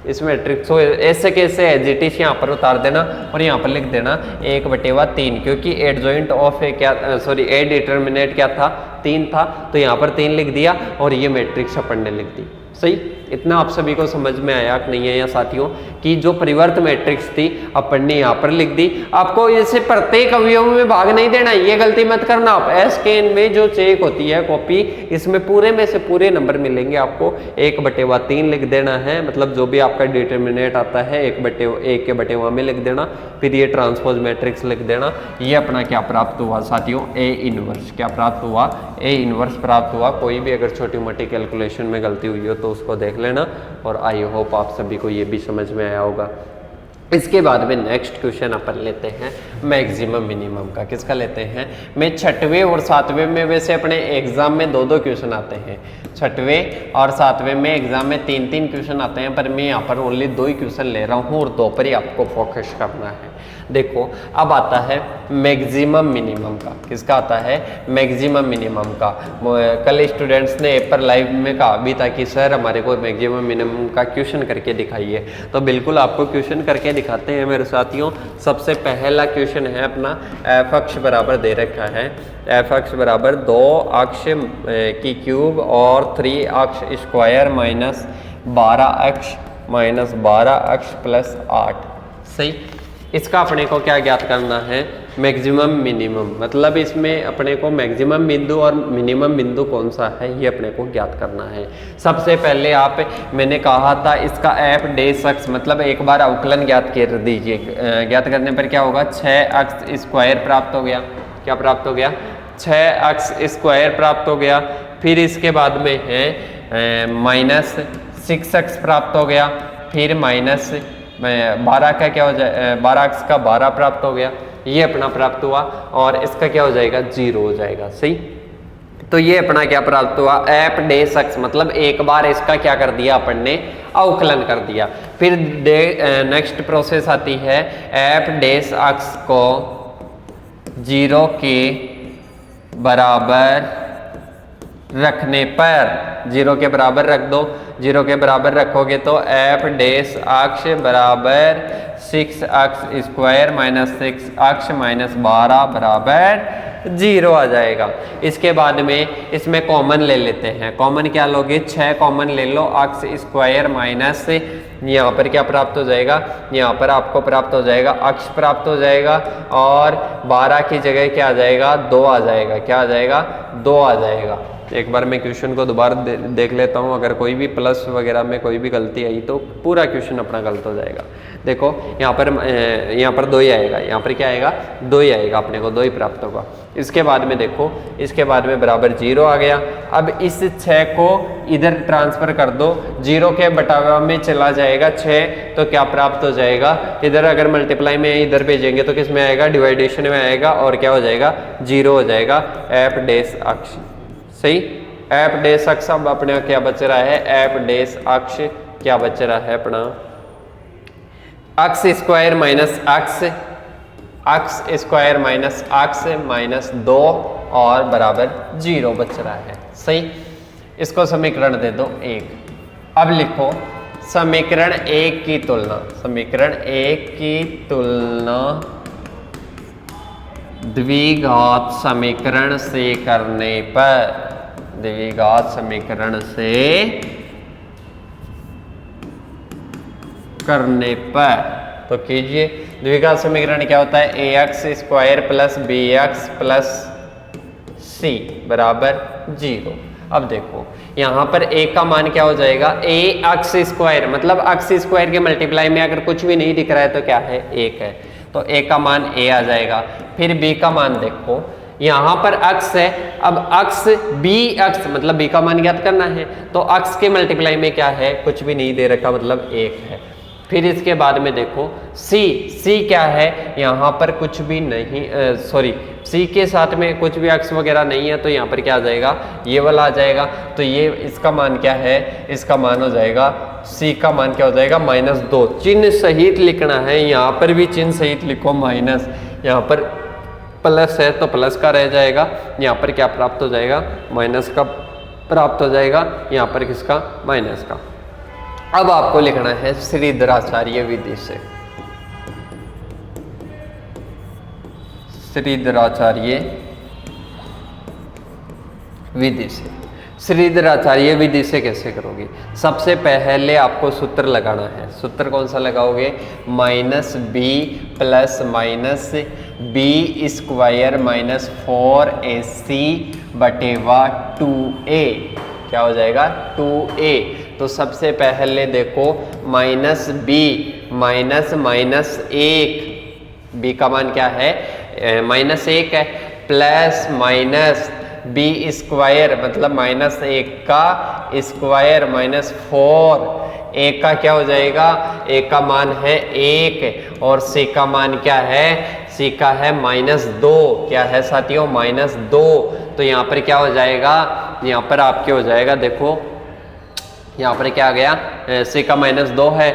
इस मैट्रिक्स को ऐसे कैसे एजिटिस यहाँ पर उतार देना और यहाँ पर लिख देना 1/3, क्योंकि एडजॉइंट ऑफ ए क्या ए डिटर्मिनेट क्या था, 3 था, तो यहाँ पर 3 लिख दिया और ये मैट्रिक्स अपन ने लिख दी सही। इतना आप सभी को समझ में आया कि नहीं है या साथियों, कि जो परिवर्त मैट्रिक्स थी अपन ने यहाँ पर लिख दी। आपको इसे प्रत्येक अवयव में भाग नहीं देना, ये गलती मत करना आप। एस के एन में जो चेक होती है कॉपी, इसमें पूरे में से पूरे नंबर मिलेंगे, आपको 1/3 लिख देना है, मतलब जो भी आपका डिटर्मिनेट आता है 1/1 में लिख देना, फिर ये ट्रांसपोज मैट्रिक्स लिख देना। ये अपना क्या प्राप्त हुआ साथियों, ए इनवर्स। क्या प्राप्त हुआ, ए इनवर्स प्राप्त हुआ। कोई भी अगर छोटी मोटी कैलकुलेशन में गलती हुई हो तो उसको देख लेना, और आई होप आप सभी को ये भी समझ में आया होगा। इसके बाद में नेक्स्ट क्वेश्चन अपन लेते हैं मैक्सिमम मिनिमम का। किसका लेते हैं, मैं 6वें और 7वें में, वैसे अपने एग्जाम में 2-2 क्वेश्चन आते हैं, 6वें और 7वें में एग्जाम में 3-3 क्वेश्चन आते हैं, पर मैं यहाँ पर ओनली 2 ही क्वेश्चन ले रहा हूँ और 2 पर ही आपको फोकस करना है। देखो अब आता है मैक्सिमम मिनिमम का। किसका आता है, मैक्सिमम मिनिमम का। कल स्टूडेंट्स ने पेपर लाइव में कहा भी था कि सर हमारे को मैक्सिमम मिनिमम का क्वेश्चन करके दिखाइए, तो बिल्कुल आपको क्वेश्चन करके दिखाते हैं मेरे साथियों। सबसे पहला क्वेश्चन है अपना, एफ अक्ष बराबर दे रखा है, एफ अक्ष बराबर 2 अक्ष की क्यूब और 3 अक्ष स्क्वायर माइनस 12 अक्ष प्लस 8 सही। इसका अपने को क्या ज्ञात करना है, मैक्सिमम मिनिमम, मतलब इसमें अपने को मैक्सिमम बिंदु और मिनिमम बिंदु कौन सा है ये अपने को ज्ञात करना है। सबसे पहले मैंने कहा था इसका एफ डेस अक्स, मतलब एक बार अवकलन ज्ञात कर दीजिए। ज्ञात करने पर क्या होगा, 6 अक्स स्क्वायर प्राप्त हो गया। क्या प्राप्त हो गया, 6 अक्स स्क्वायर प्राप्त हो गया। फिर इसके बाद में है माइनस 6 अक्स प्राप्त हो गया, फिर माइनस 12 का क्या हो जाए, 12 अक्स का 12 प्राप्त हो गया, ये अपना प्राप्त हुआ, और इसका क्या हो जाएगा, 0 हो जाएगा सही। तो ये अपना क्या प्राप्त हुआ, एफ डेस अक्स, मतलब एक बार इसका क्या कर दिया अपन ने, अवकलन कर दिया। फिर नेक्स्ट प्रोसेस आती है, एफ डेस अक्स को 0 के बराबर रखने पर, 0 के बराबर रख दो, 0 के बराबर रखोगे तो एफ डेस अक्ष बराबर 6 अक्स स्क्वायर माइनस 6 अक्ष माइनस 12 बराबर 0 आ जाएगा। इसके बाद में इसमें कॉमन ले लेते हैं। कॉमन क्या लोगे, 6 कॉमन ले लो, अक्स स्क्वायर माइनस यहाँ पर क्या प्राप्त हो जाएगा, यहाँ पर आपको प्राप्त हो जाएगा अक्ष प्राप्त हो जाएगा, और 12 की जगह क्या आ जाएगा, 2 आ जाएगा। क्या आ जाएगा, 2 आ जाएगा। एक बार मैं क्वेश्चन को दोबारा देख लेता हूँ, अगर कोई भी प्लस वगैरह में कोई भी गलती आई तो पूरा क्वेश्चन अपना गलत हो जाएगा। देखो यहाँ पर 2 ही आएगा, यहाँ पर क्या आएगा, 2 ही आएगा, अपने को 2 ही प्राप्त होगा। इसके बाद में देखो, इसके बाद में बराबर 0 आ गया। अब इस 6 को इधर ट्रांसफर कर दो, 0 के बटावा में चला जाएगा 6, तो क्या प्राप्त हो जाएगा, इधर अगर मल्टीप्लाई में इधर भेजेंगे तो किस में आएगा, डिवाइडेशन में आएगा, और क्या हो जाएगा, 0 हो जाएगा। एफ डेस अक्ष सही, एफ डेस अक्ष अब अपने क्या बच रहा है, एफ डेस अक्ष क्या बच रहा है अपना, अक्स स्क्वायर माइनस अक्स स्क्वायर माइनस अक्स माइनस 2 और बराबर 0 बच रहा है सही। इसको समीकरण दे दो 1। अब लिखो समीकरण 1 की तुलना, समीकरण 1 की तुलना द्विघात समीकरण से करने पर, द्विघात समीकरण से करने पर, तो कीजिए। द्विघात समीकरण क्या होता है? A X square plus B X plus C बराबर 0। अब देखो यहाँ पर ए का मान क्या हो जाएगा? ए एक्स स्क्वायर, मतलब एक्स स्क्वायर के मल्टीप्लाई में अगर कुछ भी नहीं दिख रहा है तो क्या है? 1 है, तो ए का मान ए आ जाएगा। फिर बी का मान देखो, यहाँ पर अक्स है, अब अक्स बी अक्स मतलब बी का मान ज्ञात करना है, तो अक्स के मल्टीप्लाई में क्या है? कुछ भी नहीं दे रखा, मतलब 1 है। फिर इसके बाद में देखो सी क्या है? यहाँ पर कुछ भी नहीं, सॉरी सी के साथ में कुछ भी अक्स वगैरह नहीं है, तो यहाँ पर क्या आ जाएगा? ये वाला आ जाएगा। तो ये इसका मान क्या है? इसका मान हो जाएगा, सी का मान क्या हो जाएगा? -2। चिन्ह सहित लिखना है, यहाँ पर भी चिन्ह सहित लिखो माइनस, यहाँ पर प्लस है तो प्लस का रह जाएगा, यहाँ पर क्या प्राप्त हो जाएगा? माइनस का प्राप्त हो जाएगा, यहाँ पर किसका? माइनस का। अब आपको लिखना है श्रीधराचार्य विधि से, श्रीधराचार्य विधि से। श्रीधराचार्य विधि से कैसे करोगे? सबसे पहले आपको सूत्र लगाना है। सूत्र कौन सा लगाओगे? -b plus minus B square minus 4ac बटेवा 2a, क्या हो जाएगा? 2a। तो सबसे पहले देखो -b माइनस -1, b का मान क्या है? -1 है, प्लस माइनस बी स्क्वायर मतलब -1 का स्क्वायर माइनस 4, ए का क्या हो जाएगा? ए का मान है 1 और सी का मान क्या है? सी का है -2। क्या है साथियों? -2। तो यहाँ पर क्या हो जाएगा? यहाँ पर आपके हो जाएगा, देखो यहाँ पर क्या आ गया? सी का -2 है,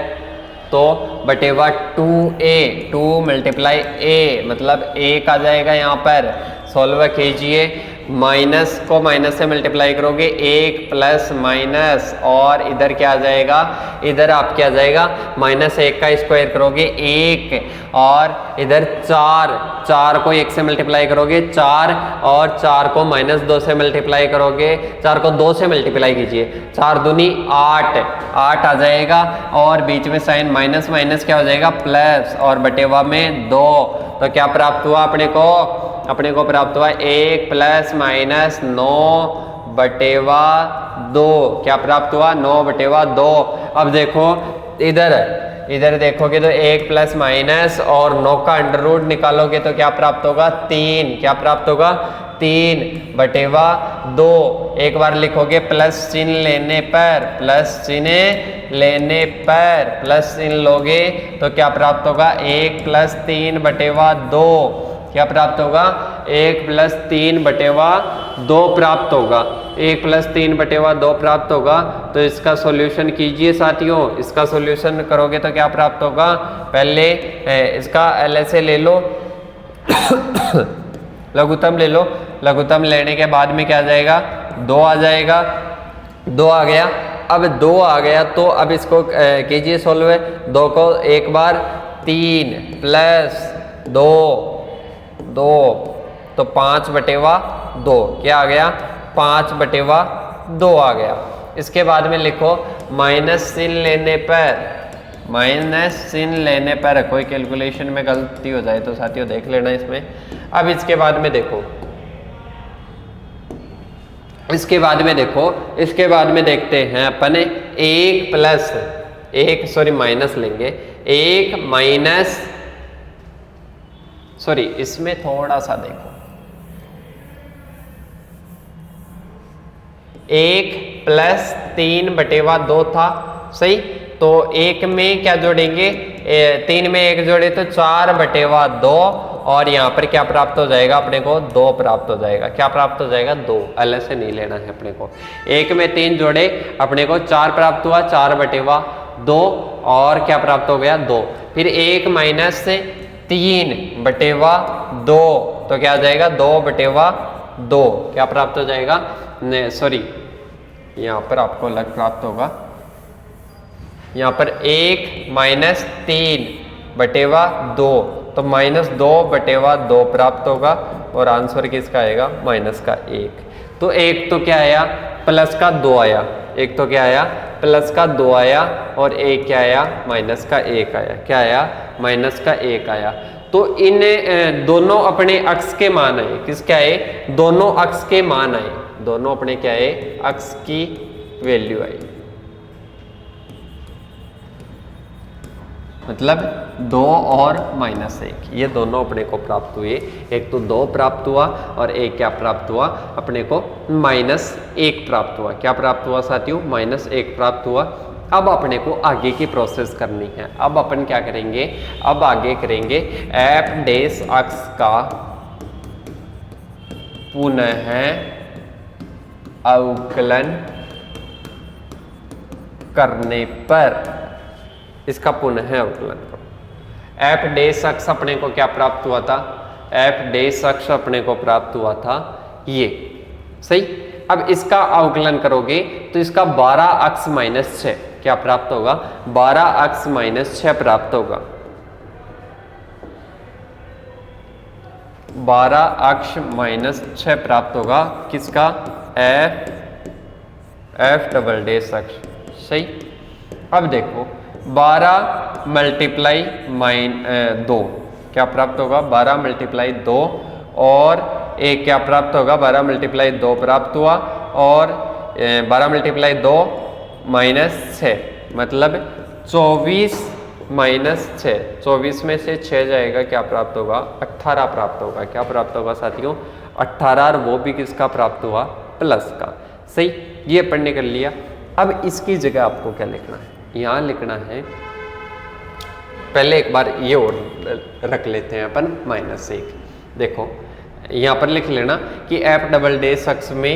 तो बटेवा 2a, 2 मल्टीप्लाई a मतलब 1 आ जाएगा। यहाँ पर सॉल्व कीजिए, माइनस को माइनस से मल्टीप्लाई करोगे 1 प्लस माइनस, और इधर क्या आ जाएगा? इधर आप क्या आ जाएगा? -1 का स्क्वायर करोगे 1, और इधर 4 को 1 से मल्टीप्लाई करोगे 4, और 4 को -2 से मल्टीप्लाई करोगे, 4 को 2 से मल्टीप्लाई कीजिए, 4 दूनी 8 आ जाएगा, और बीच में साइन माइनस माइनस क्या हो जाएगा? प्लस, और बटेवा में 2। तो क्या प्राप्त हुआ अपने को? अपने को प्राप्त हुआ 1 प्लस माइनस 9 बटेवा 2। क्या प्राप्त हुआ? 9 बटेवा 2। अब देखो इधर देखोगे तो 1 प्लस माइनस और 9 का अंडर रूट निकालोगे तो क्या प्राप्त होगा? 3। क्या प्राप्त होगा? 3 बटेवा 2। एक बार लिखोगे प्लस चिन्ह लेने पर, प्लस चिन्ह लेने पर प्लस चिन्ह लोगे तो क्या प्राप्त होगा? 1 प्लस 3 बटेवा 2। क्या प्राप्त होगा? 1 प्लस 3 बटेवा 2 प्राप्त होगा। 1 प्लस 3 बटेवा 2 प्राप्त होगा। तो इसका सॉल्यूशन कीजिए साथियों। इसका सॉल्यूशन करोगे तो क्या प्राप्त होगा? पहले इसका LHS ले लो, लघुत्तम ले लो। लघुत्तम लेने के बाद में क्या आ जाएगा? 2 आ जाएगा। 2 आ गया। अब 2 आ गया तो अब इसको कीजिए सॉल्व। 2 को एक बार 3 प्लस 2 तो 5 बटेवा 2। क्या आ गया? 5 बटेवा 2 आ गया। इसके बाद में लिखो माइनस चिन्ह लेने पर, माइनस चिन्ह लेने पर कोई कैलकुलेशन में गलती हो जाए तो साथियों देख लेना इसमें। अब इसके बाद में देखो, इसके बाद में देखते हैं अपन 1 प्लस 1 सॉरी माइनस लेंगे 1 माइनस सॉरी इसमें थोड़ा सा देखो 1 प्लस 3 बटेवा 2 था सही। तो 1 में क्या जोड़ेंगे? 3 में 1 जोड़े तो 4 बटेवा 2 और यहाँ पर क्या प्राप्त हो जाएगा अपने को? 2 प्राप्त हो जाएगा। क्या प्राप्त हो जाएगा? 2। अलग से नहीं लेना है अपने को। 1 में 3 जोड़े अपने को 4 प्राप्त हुआ, 4 बटेवा 2 और क्या प्राप्त हो गया? 2। फिर 1 माइनस 3 बटेवा 2 तो क्या आ जाएगा? 2 बटेवा 2। क्या प्राप्त हो जाएगा? सॉरी यहाँ पर आपको अलग प्राप्त होगा। यहाँ पर 1 माइनस 3 बटेवा 2 तो -2 बटेवा 2 प्राप्त होगा और आंसर किसका आएगा? -1। तो एक तो क्या आया प्लस का 2 आया, एक तो क्या आया प्लस का 2 आया और एक क्या आया माइनस का 1 आया। क्या आया माइनस का 1 आया। तो इन दोनों अपने अक्स के मान आए। किसके आए? दोनों अक्स के मान आए। दोनों अपने क्या आए अक्स की वैल्यू आई। मतलब 2 और -1 ये दोनों अपने को प्राप्त हुए। एक तो 2 प्राप्त हुआ और एक क्या प्राप्त हुआ अपने को -1 प्राप्त हुआ। क्या प्राप्त हुआ साथियों? -1 प्राप्त हुआ। अब अपने को आगे की प्रोसेस करनी है। अब अपन क्या करेंगे? अब आगे करेंगे एफ डैश अक्स का पुनः अवकलन करने पर, इसका पुनः अवकलन करो। एफ डैश अक्स अपने को क्या प्राप्त हुआ था? एफ डैश अक्स अपने को प्राप्त हुआ था ये, सही। अब इसका अवकलन करोगे तो इसका 12 अक्स -6 क्या प्राप्त होगा? 12 अक्स -6 प्राप्त होगा। 12 अक्स -6 प्राप्त होगा। किसका? एफ डबल डैश अक्स, सही। अब देखो 12 मल्टीप्लाई 2 क्या प्राप्त होगा? 12 मल्टीप्लाई 2 और एक क्या प्राप्त होगा? 12 मल्टीप्लाई 2 प्राप्त हुआ और 12 मल्टीप्लाई 2 -6 मतलब 24 -6। 24 में से 6 जाएगा, क्या प्राप्त होगा? 18 प्राप्त होगा। क्या प्राप्त होगा साथियों? 18 और वो भी किसका प्राप्त हुआ? प्लस का, सही। ये अपन ने कर लिया। अब इसकी जगह आपको क्या लिखना है? यहाँ लिखना है, पहले एक बार ये और रख लेते हैं अपन -1। देखो यहाँ पर लिख लेना कि एफ डबल डैश अक्स में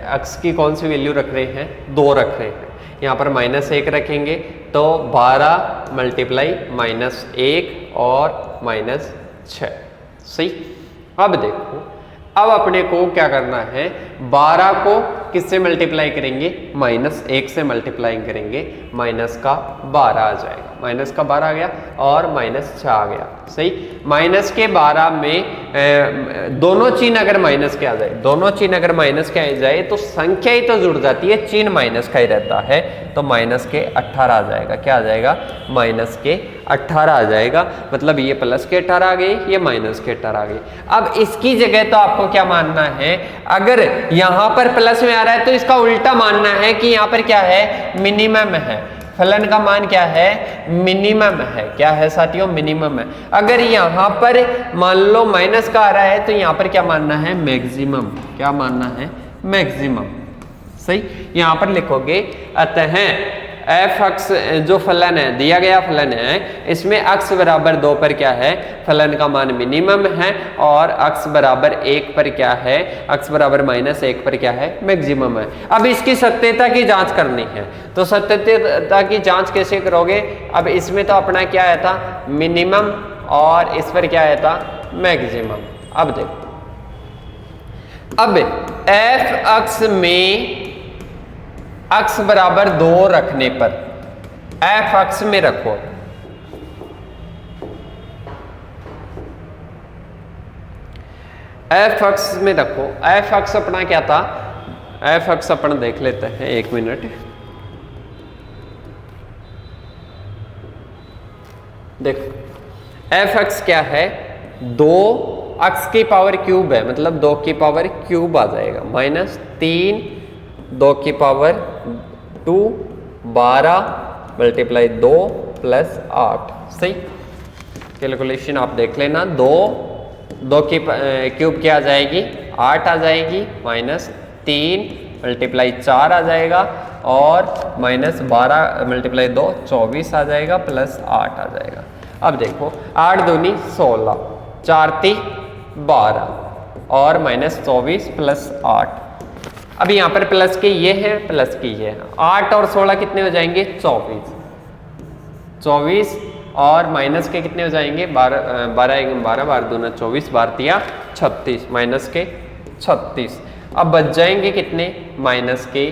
अक्स की कौन सी वैल्यू रख रहे हैं? 2 रख रहे हैं। यहाँ पर -1 रखेंगे तो 12 मल्टीप्लाई -1 और -6, सही। अब देखो अब अपने को क्या करना है? 12 को किससे मल्टीप्लाई करेंगे? -1 से मल्टीप्लाई करेंगे, माइनस का 12 आ जाएगा। माइनस का 12 आ गया और -6 आ गया, सही। माइनस के 12 में दोनों चिन्ह अगर माइनस के आ जाए, दोनों चिन्ह अगर माइनस के आ जाए तो संख्या ही तो जुड़ जाती है, चिन्ह माइनस का ही रहता है। तो माइनस के 18 आ जाएगा। क्या आ जाएगा? माइनस के 18 आ जाएगा। मतलब ये प्लस के 18 आ गए, ये माइनस के 18 आ गए। अब इसकी जगह तो आपको क्या मानना है? अगर यहां पर प्लस में आ रहा है तो इसका उल्टा मानना है कि यहां पर क्या है? मिनिमम है। फलन का मान क्या है? मिनिमम है। क्या है साथियों? मिनिमम है। अगर यहां पर मान लो माइनस का आ रहा है तो यहां पर क्या मानना है? मैक्सिमम। क्या मानना है? मैक्सिमम, सही। यहां पर लिखोगे अतः एफ अक्स जो फलन है, दिया गया फलन है, इसमें अक्स बराबर 2 पर क्या है? फलन का मान मिनिमम है और अक्स बराबर 1 पर क्या है? अक्स बराबर -1 पर क्या है? मैक्सिमम है। अब इसकी सत्यता की जांच करनी है। तो सत्यता की जांच कैसे करोगे? अब इसमें तो अपना क्या आया था? मिनिमम और इस पर क्या आया था? मैक्सिमम। अब देखो, अब एफ अक्स में अक्स बराबर 2 रखने पर, एफ अक्स में रखो, एफ अक्स में रखो। एफ अक्स अपना क्या था? एफ अक्स अपन देख लेते हैं, 1 मिनट। देखो एफ अक्स क्या है? 2 अक्स की पावर क्यूब है, मतलब 2 की पावर क्यूब आ जाएगा, -3 2 की पावर 2 12 मल्टीप्लाई 2 प्लस 8, सही। कैलकुलेशन आप देख लेना। 2 की क्यूब क्या आ जाएगी? 8 आ जाएगी, -3 मल्टीप्लाई 4 आ जाएगा और -12 मल्टीप्लाई 2 24 आ जाएगा, प्लस 8 आ जाएगा। अब देखो 8 दूनी 16, 4 ती 12 और -24 प्लस 8। अब यहाँ पर प्लस के ये है, प्लस की ये है। 8 और 16 कितने हो जाएंगे? 24। 24 और माइनस के कितने हो जाएंगे? 12 12 दूना 24, 12 तिया 36, माइनस के 36। अब बच जाएंगे कितने? माइनस के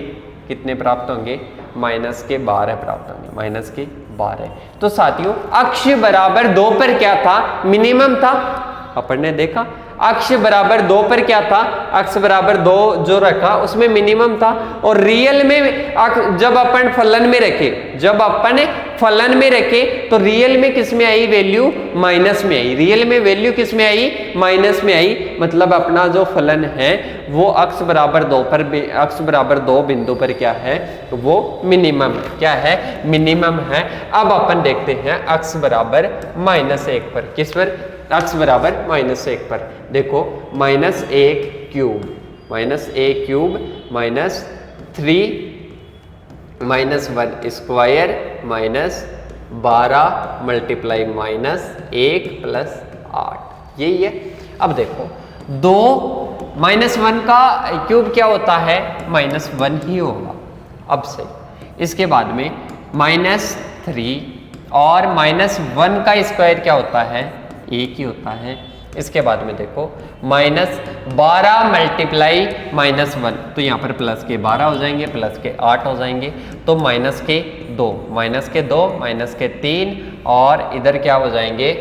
कितने प्राप्त होंगे? माइनस के 12 प्राप्त होंगे, माइनस के 12। तो साथियों अक्ष बराबर 2 पर क्या था? मिनिमम था। अपन ने देखा अक्ष बराबर 2 पर क्या था, अक्ष बराबर 2 जो रखा उसमें मिनिमम था, और रियल में जब अपन फलन में रखे, जब अपन फलन में रखे तो रियल में किस में आई वैल्यू, माइनस में आई, रियल में वैल्यू किस में आई, माइनस में आई, मतलब अपना जो फलन है वो अक्ष बराबर 2 पर, अक्ष बराबर 2 बिंदु पर क्या है, वो मिनिमम है, क्या है, मिनिमम है। अब अपन देखते हैं अक्ष बराबर -1 पर, किस पर, अक्ष बराबर -1 पर, देखो -1 क्यूब, -1 क्यूब -3 -1 स्क्वायर -12 मल्टीप्लाई -1 + 8, यही है। अब देखो 2 -1 का क्यूब क्या होता है, -1 ही होगा। अब से इसके बाद में -3 और -1 का स्क्वायर क्या होता है, 1 ही होता है। इसके बाद में देखो -12 मल्टीप्लाई -1, तो यहाँ पर प्लस के 12 हो जाएंगे, प्लस के 8 हो जाएंगे, तो -2 -3 और इधर क्या हो जाएंगे,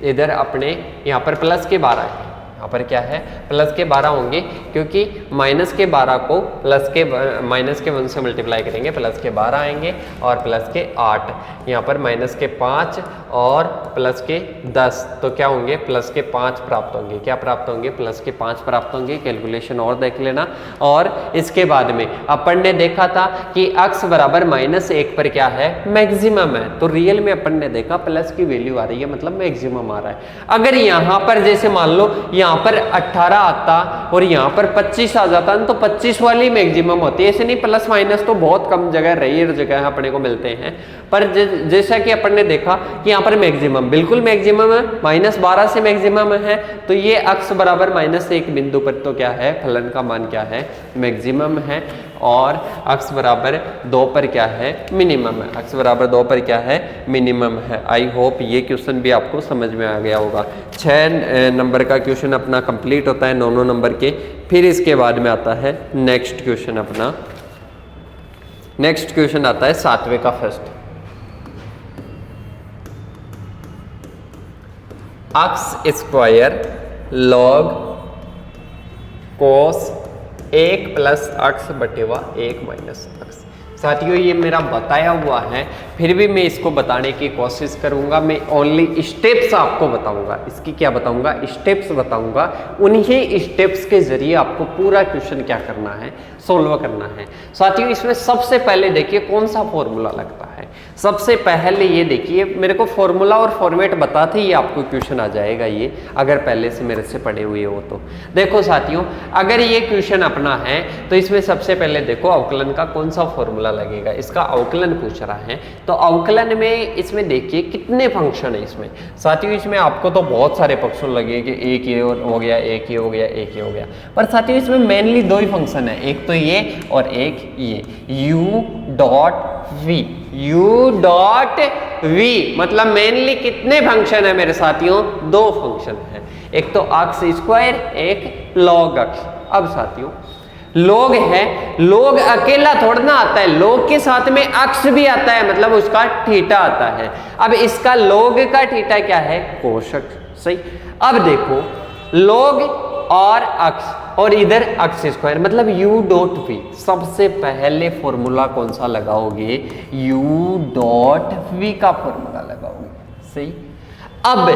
इधर अपने यहाँ पर प्लस के 12 है, यहाँ पर क्या है, प्लस के 12 होंगे, क्योंकि -12 को -1 से मल्टीप्लाई करेंगे, प्लस के 12 आएंगे, और प्लस के 8, यहाँ पर -5 और प्लस के 10, तो क्या होंगे, प्लस के 5 प्राप्त होंगे, क्या प्राप्त होंगे, प्लस के 5 प्राप्त होंगे। कैलकुलेशन और देख लेना। और इसके बाद में अपन ने देखा था कि अक्ष बराबर -1 पर क्या है, मैक्सिमम है, तो रियल में अपन ने देखा प्लस की वैल्यू आ रही है, मतलब मैक्सिमम आ रहा है। अगर यहाँ पर जैसे मान लो यहाँ पर 18 आता और यहाँ पर 25 आ जाता तो 25 वाली मैक्सिमम होती है, ऐसे नहीं, प्लस माइनस तो बहुत कम जगह, रेयर जगह अपने को मिलते हैं, पर जैसा कि अपन ने देखा कि यहाँ पर मैक्सिमम, बिल्कुल मैक्सिमम है, -12 से मैक्सिमम है, तो ये अक्ष बराबर -1 बिंदु पर तो क्या है, फलन का मान क्या है, मैक्सिमम है, और अक्ष बराबर 2 पर क्या है, मिनिमम है, अक्ष बराबर 2 पर क्या है, मिनिमम है। आई होप ये क्वेश्चन भी आपको समझ में आ गया होगा। 6 नंबर का क्वेश्चन अपना कंप्लीट होता है, 9 नंबर के। फिर इसके बाद में आता है नेक्स्ट क्वेश्चन अपना, नेक्स्ट क्वेश्चन आता है 7वें का फर्स्ट। अक्स स्क्वायर लॉग कोस 1 + अक्स बटेवा 1 - अक्स। साथियों ये मेरा बताया हुआ है, फिर भी मैं इसको बताने की कोशिश करूंगा। मैं ओनली स्टेप्स आपको बताऊंगा, इसकी क्या बताऊंगा, स्टेप्स बताऊंगा। उन्हीं स्टेप्स के जरिए आपको पूरा क्वेश्चन क्या करना है, सोल्व करना है। साथियों इसमें सबसे पहले देखिए कौन सा फॉर्मूला लगता है। सबसे पहले ये देखिए, मेरे को फॉर्मूला और फॉर्मेट बताते ही आपको क्वेश्चन आ जाएगा ये, अगर पहले से मेरे से पढ़े हुए हो तो। देखो साथियों, अगर ये क्वेश्चन अपना है तो इसमें सबसे पहले देखो अवकलन का कौन सा फॉर्मूला लगेगा। इसका अवकलन पूछ रहा है, तो अवकलन में इसमें देखिए कितने फंक्शन है इसमें। साथियों इसमें आपको तो बहुत सारे फंक्शन लगे कि एक ये हो गया, एक ये हो गया, एक ये हो गया, पर साथियों इसमें मेनली 2 ही फंक्शन है, एक तो ये और एक ये, u.v, u.v मतलब मेनली कितने फंक्शन है मेरे साथियों, 2 फंक्शन है, एक तो अक्स स्क्वायर, एक लॉग अक्स। अब साथियों लॉग है, लॉग अकेला थोड़ा ना आता है, लॉग के साथ में अक्स भी आता है, मतलब उसका थीटा आता है। अब इसका लॉग का थीटा क्या है, कोस अक्स। सही। अब देखो लॉग और अक्स और इधर अक्स स्क्वायर मतलब u.v। सबसे पहले फॉर्मूला कौन सा लगाओगे, u.v का फॉर्मूला लगाओगे। सही। अब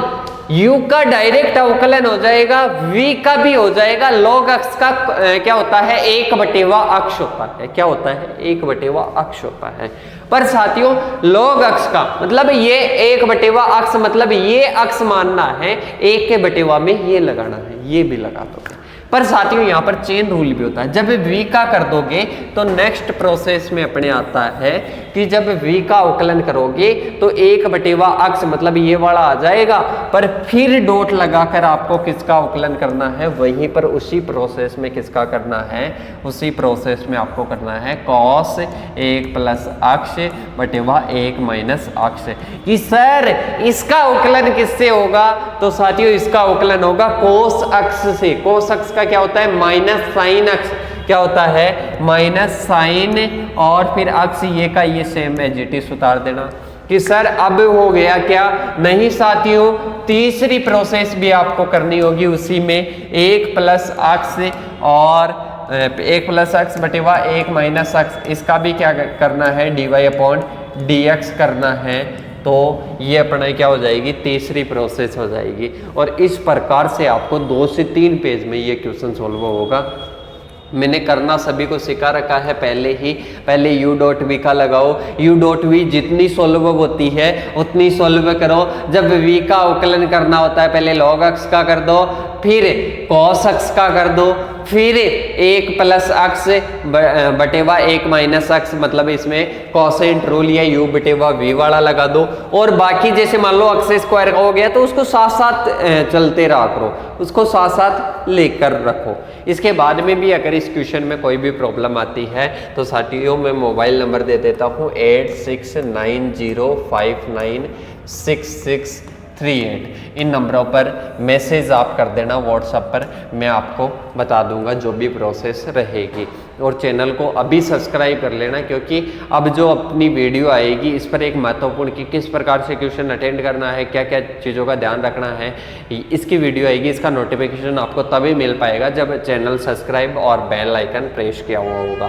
u का डायरेक्ट अवकलन हो जाएगा, v का भी हो जाएगा, log अक्ष का क्या होता है, 1/वा अक्ष होता है। क्या होता है, 1/वा अक्ष होता है। पर साथियों log अक्ष का मतलब ये 1/वा अक्ष मतलब ये अक्ष मानना है, 1/वा में ये लगाना है, ये भी लगा दो। पर साथियों यहाँ पर चेन रूल भी होता है, जब v का कर दोगे तो नेक्स्ट प्रोसेस में अपने आता है कि जब v का अवकलन करोगे तो 1/वा अक्ष मतलब ये वाला आ जाएगा, पर फिर डॉट लगाकर आपको किसका अवकलन करना है, वहीं पर उसी प्रोसेस में किसका करना है, उसी प्रोसेस में आपको करना है cos 1 + अक्ष बटेवा 1 - अक्ष। कि सर इसका अवकलन किससे होगा, तो साथियों इसका अवकलन होगा कोस अक्ष से। कोस अक्ष का क्या होता है, माइनस साइन अक्ष। क्या होता है, माइनस साइन, और फिर अक्ष ये का ये सेम है, जीटी उतार देना, कि सर अब हो गया क्या, नहीं साथियों, तीसरी प्रोसेस भी आपको करनी होगी उसी में, 1 प्लस अक्स और 1 प्लस अक्स बटेवा 1 माइनस अक्स, इसका भी क्या करना है, dy अपॉन dx करना है। तो ये अपना क्या हो जाएगी, तीसरी प्रोसेस हो जाएगी। और इस प्रकार से आपको 2 से 3 पेज में ये क्वेश्चन सॉल्व होगा। मैंने करना सभी को सिखा रखा है पहले ही। पहले u.v का लगाओ, u.v जितनी सॉल्व होती है उतनी सॉल्व करो। जब v का अवकलन करना होता है पहले log x का कर दो, फिर cos x का कर दो, फिर 1 प्लस अक्स बटेवा 1 माइनस अक्स, मतलब इसमें कोसेंट रूल या u बटेवा v वाला लगा दो। और बाकी जैसे मान लो अक्स स्क्वायर हो गया तो उसको साथ साथ चलते रहा करो, उसको साथ साथ लेकर रखो। इसके बाद में भी अगर इस क्वेश्चन में कोई भी प्रॉब्लम आती है तो साथियों मैं मोबाइल नंबर दे देता हूँ 8690596638। इन नंबरों पर मैसेज आप कर देना व्हाट्सएप पर, मैं आपको बता दूंगा जो भी प्रोसेस रहेगी। और चैनल को अभी सब्सक्राइब कर लेना, क्योंकि अब जो अपनी वीडियो आएगी इस पर एक महत्वपूर्ण कि किस प्रकार से क्वेश्चन अटेंड करना है, क्या क्या चीज़ों का ध्यान रखना है, इसकी वीडियो आएगी। इसका नोटिफिकेशन आपको तभी मिल पाएगा जब चैनल सब्सक्राइब और बेल आइकन प्रेस किया हुआ होगा।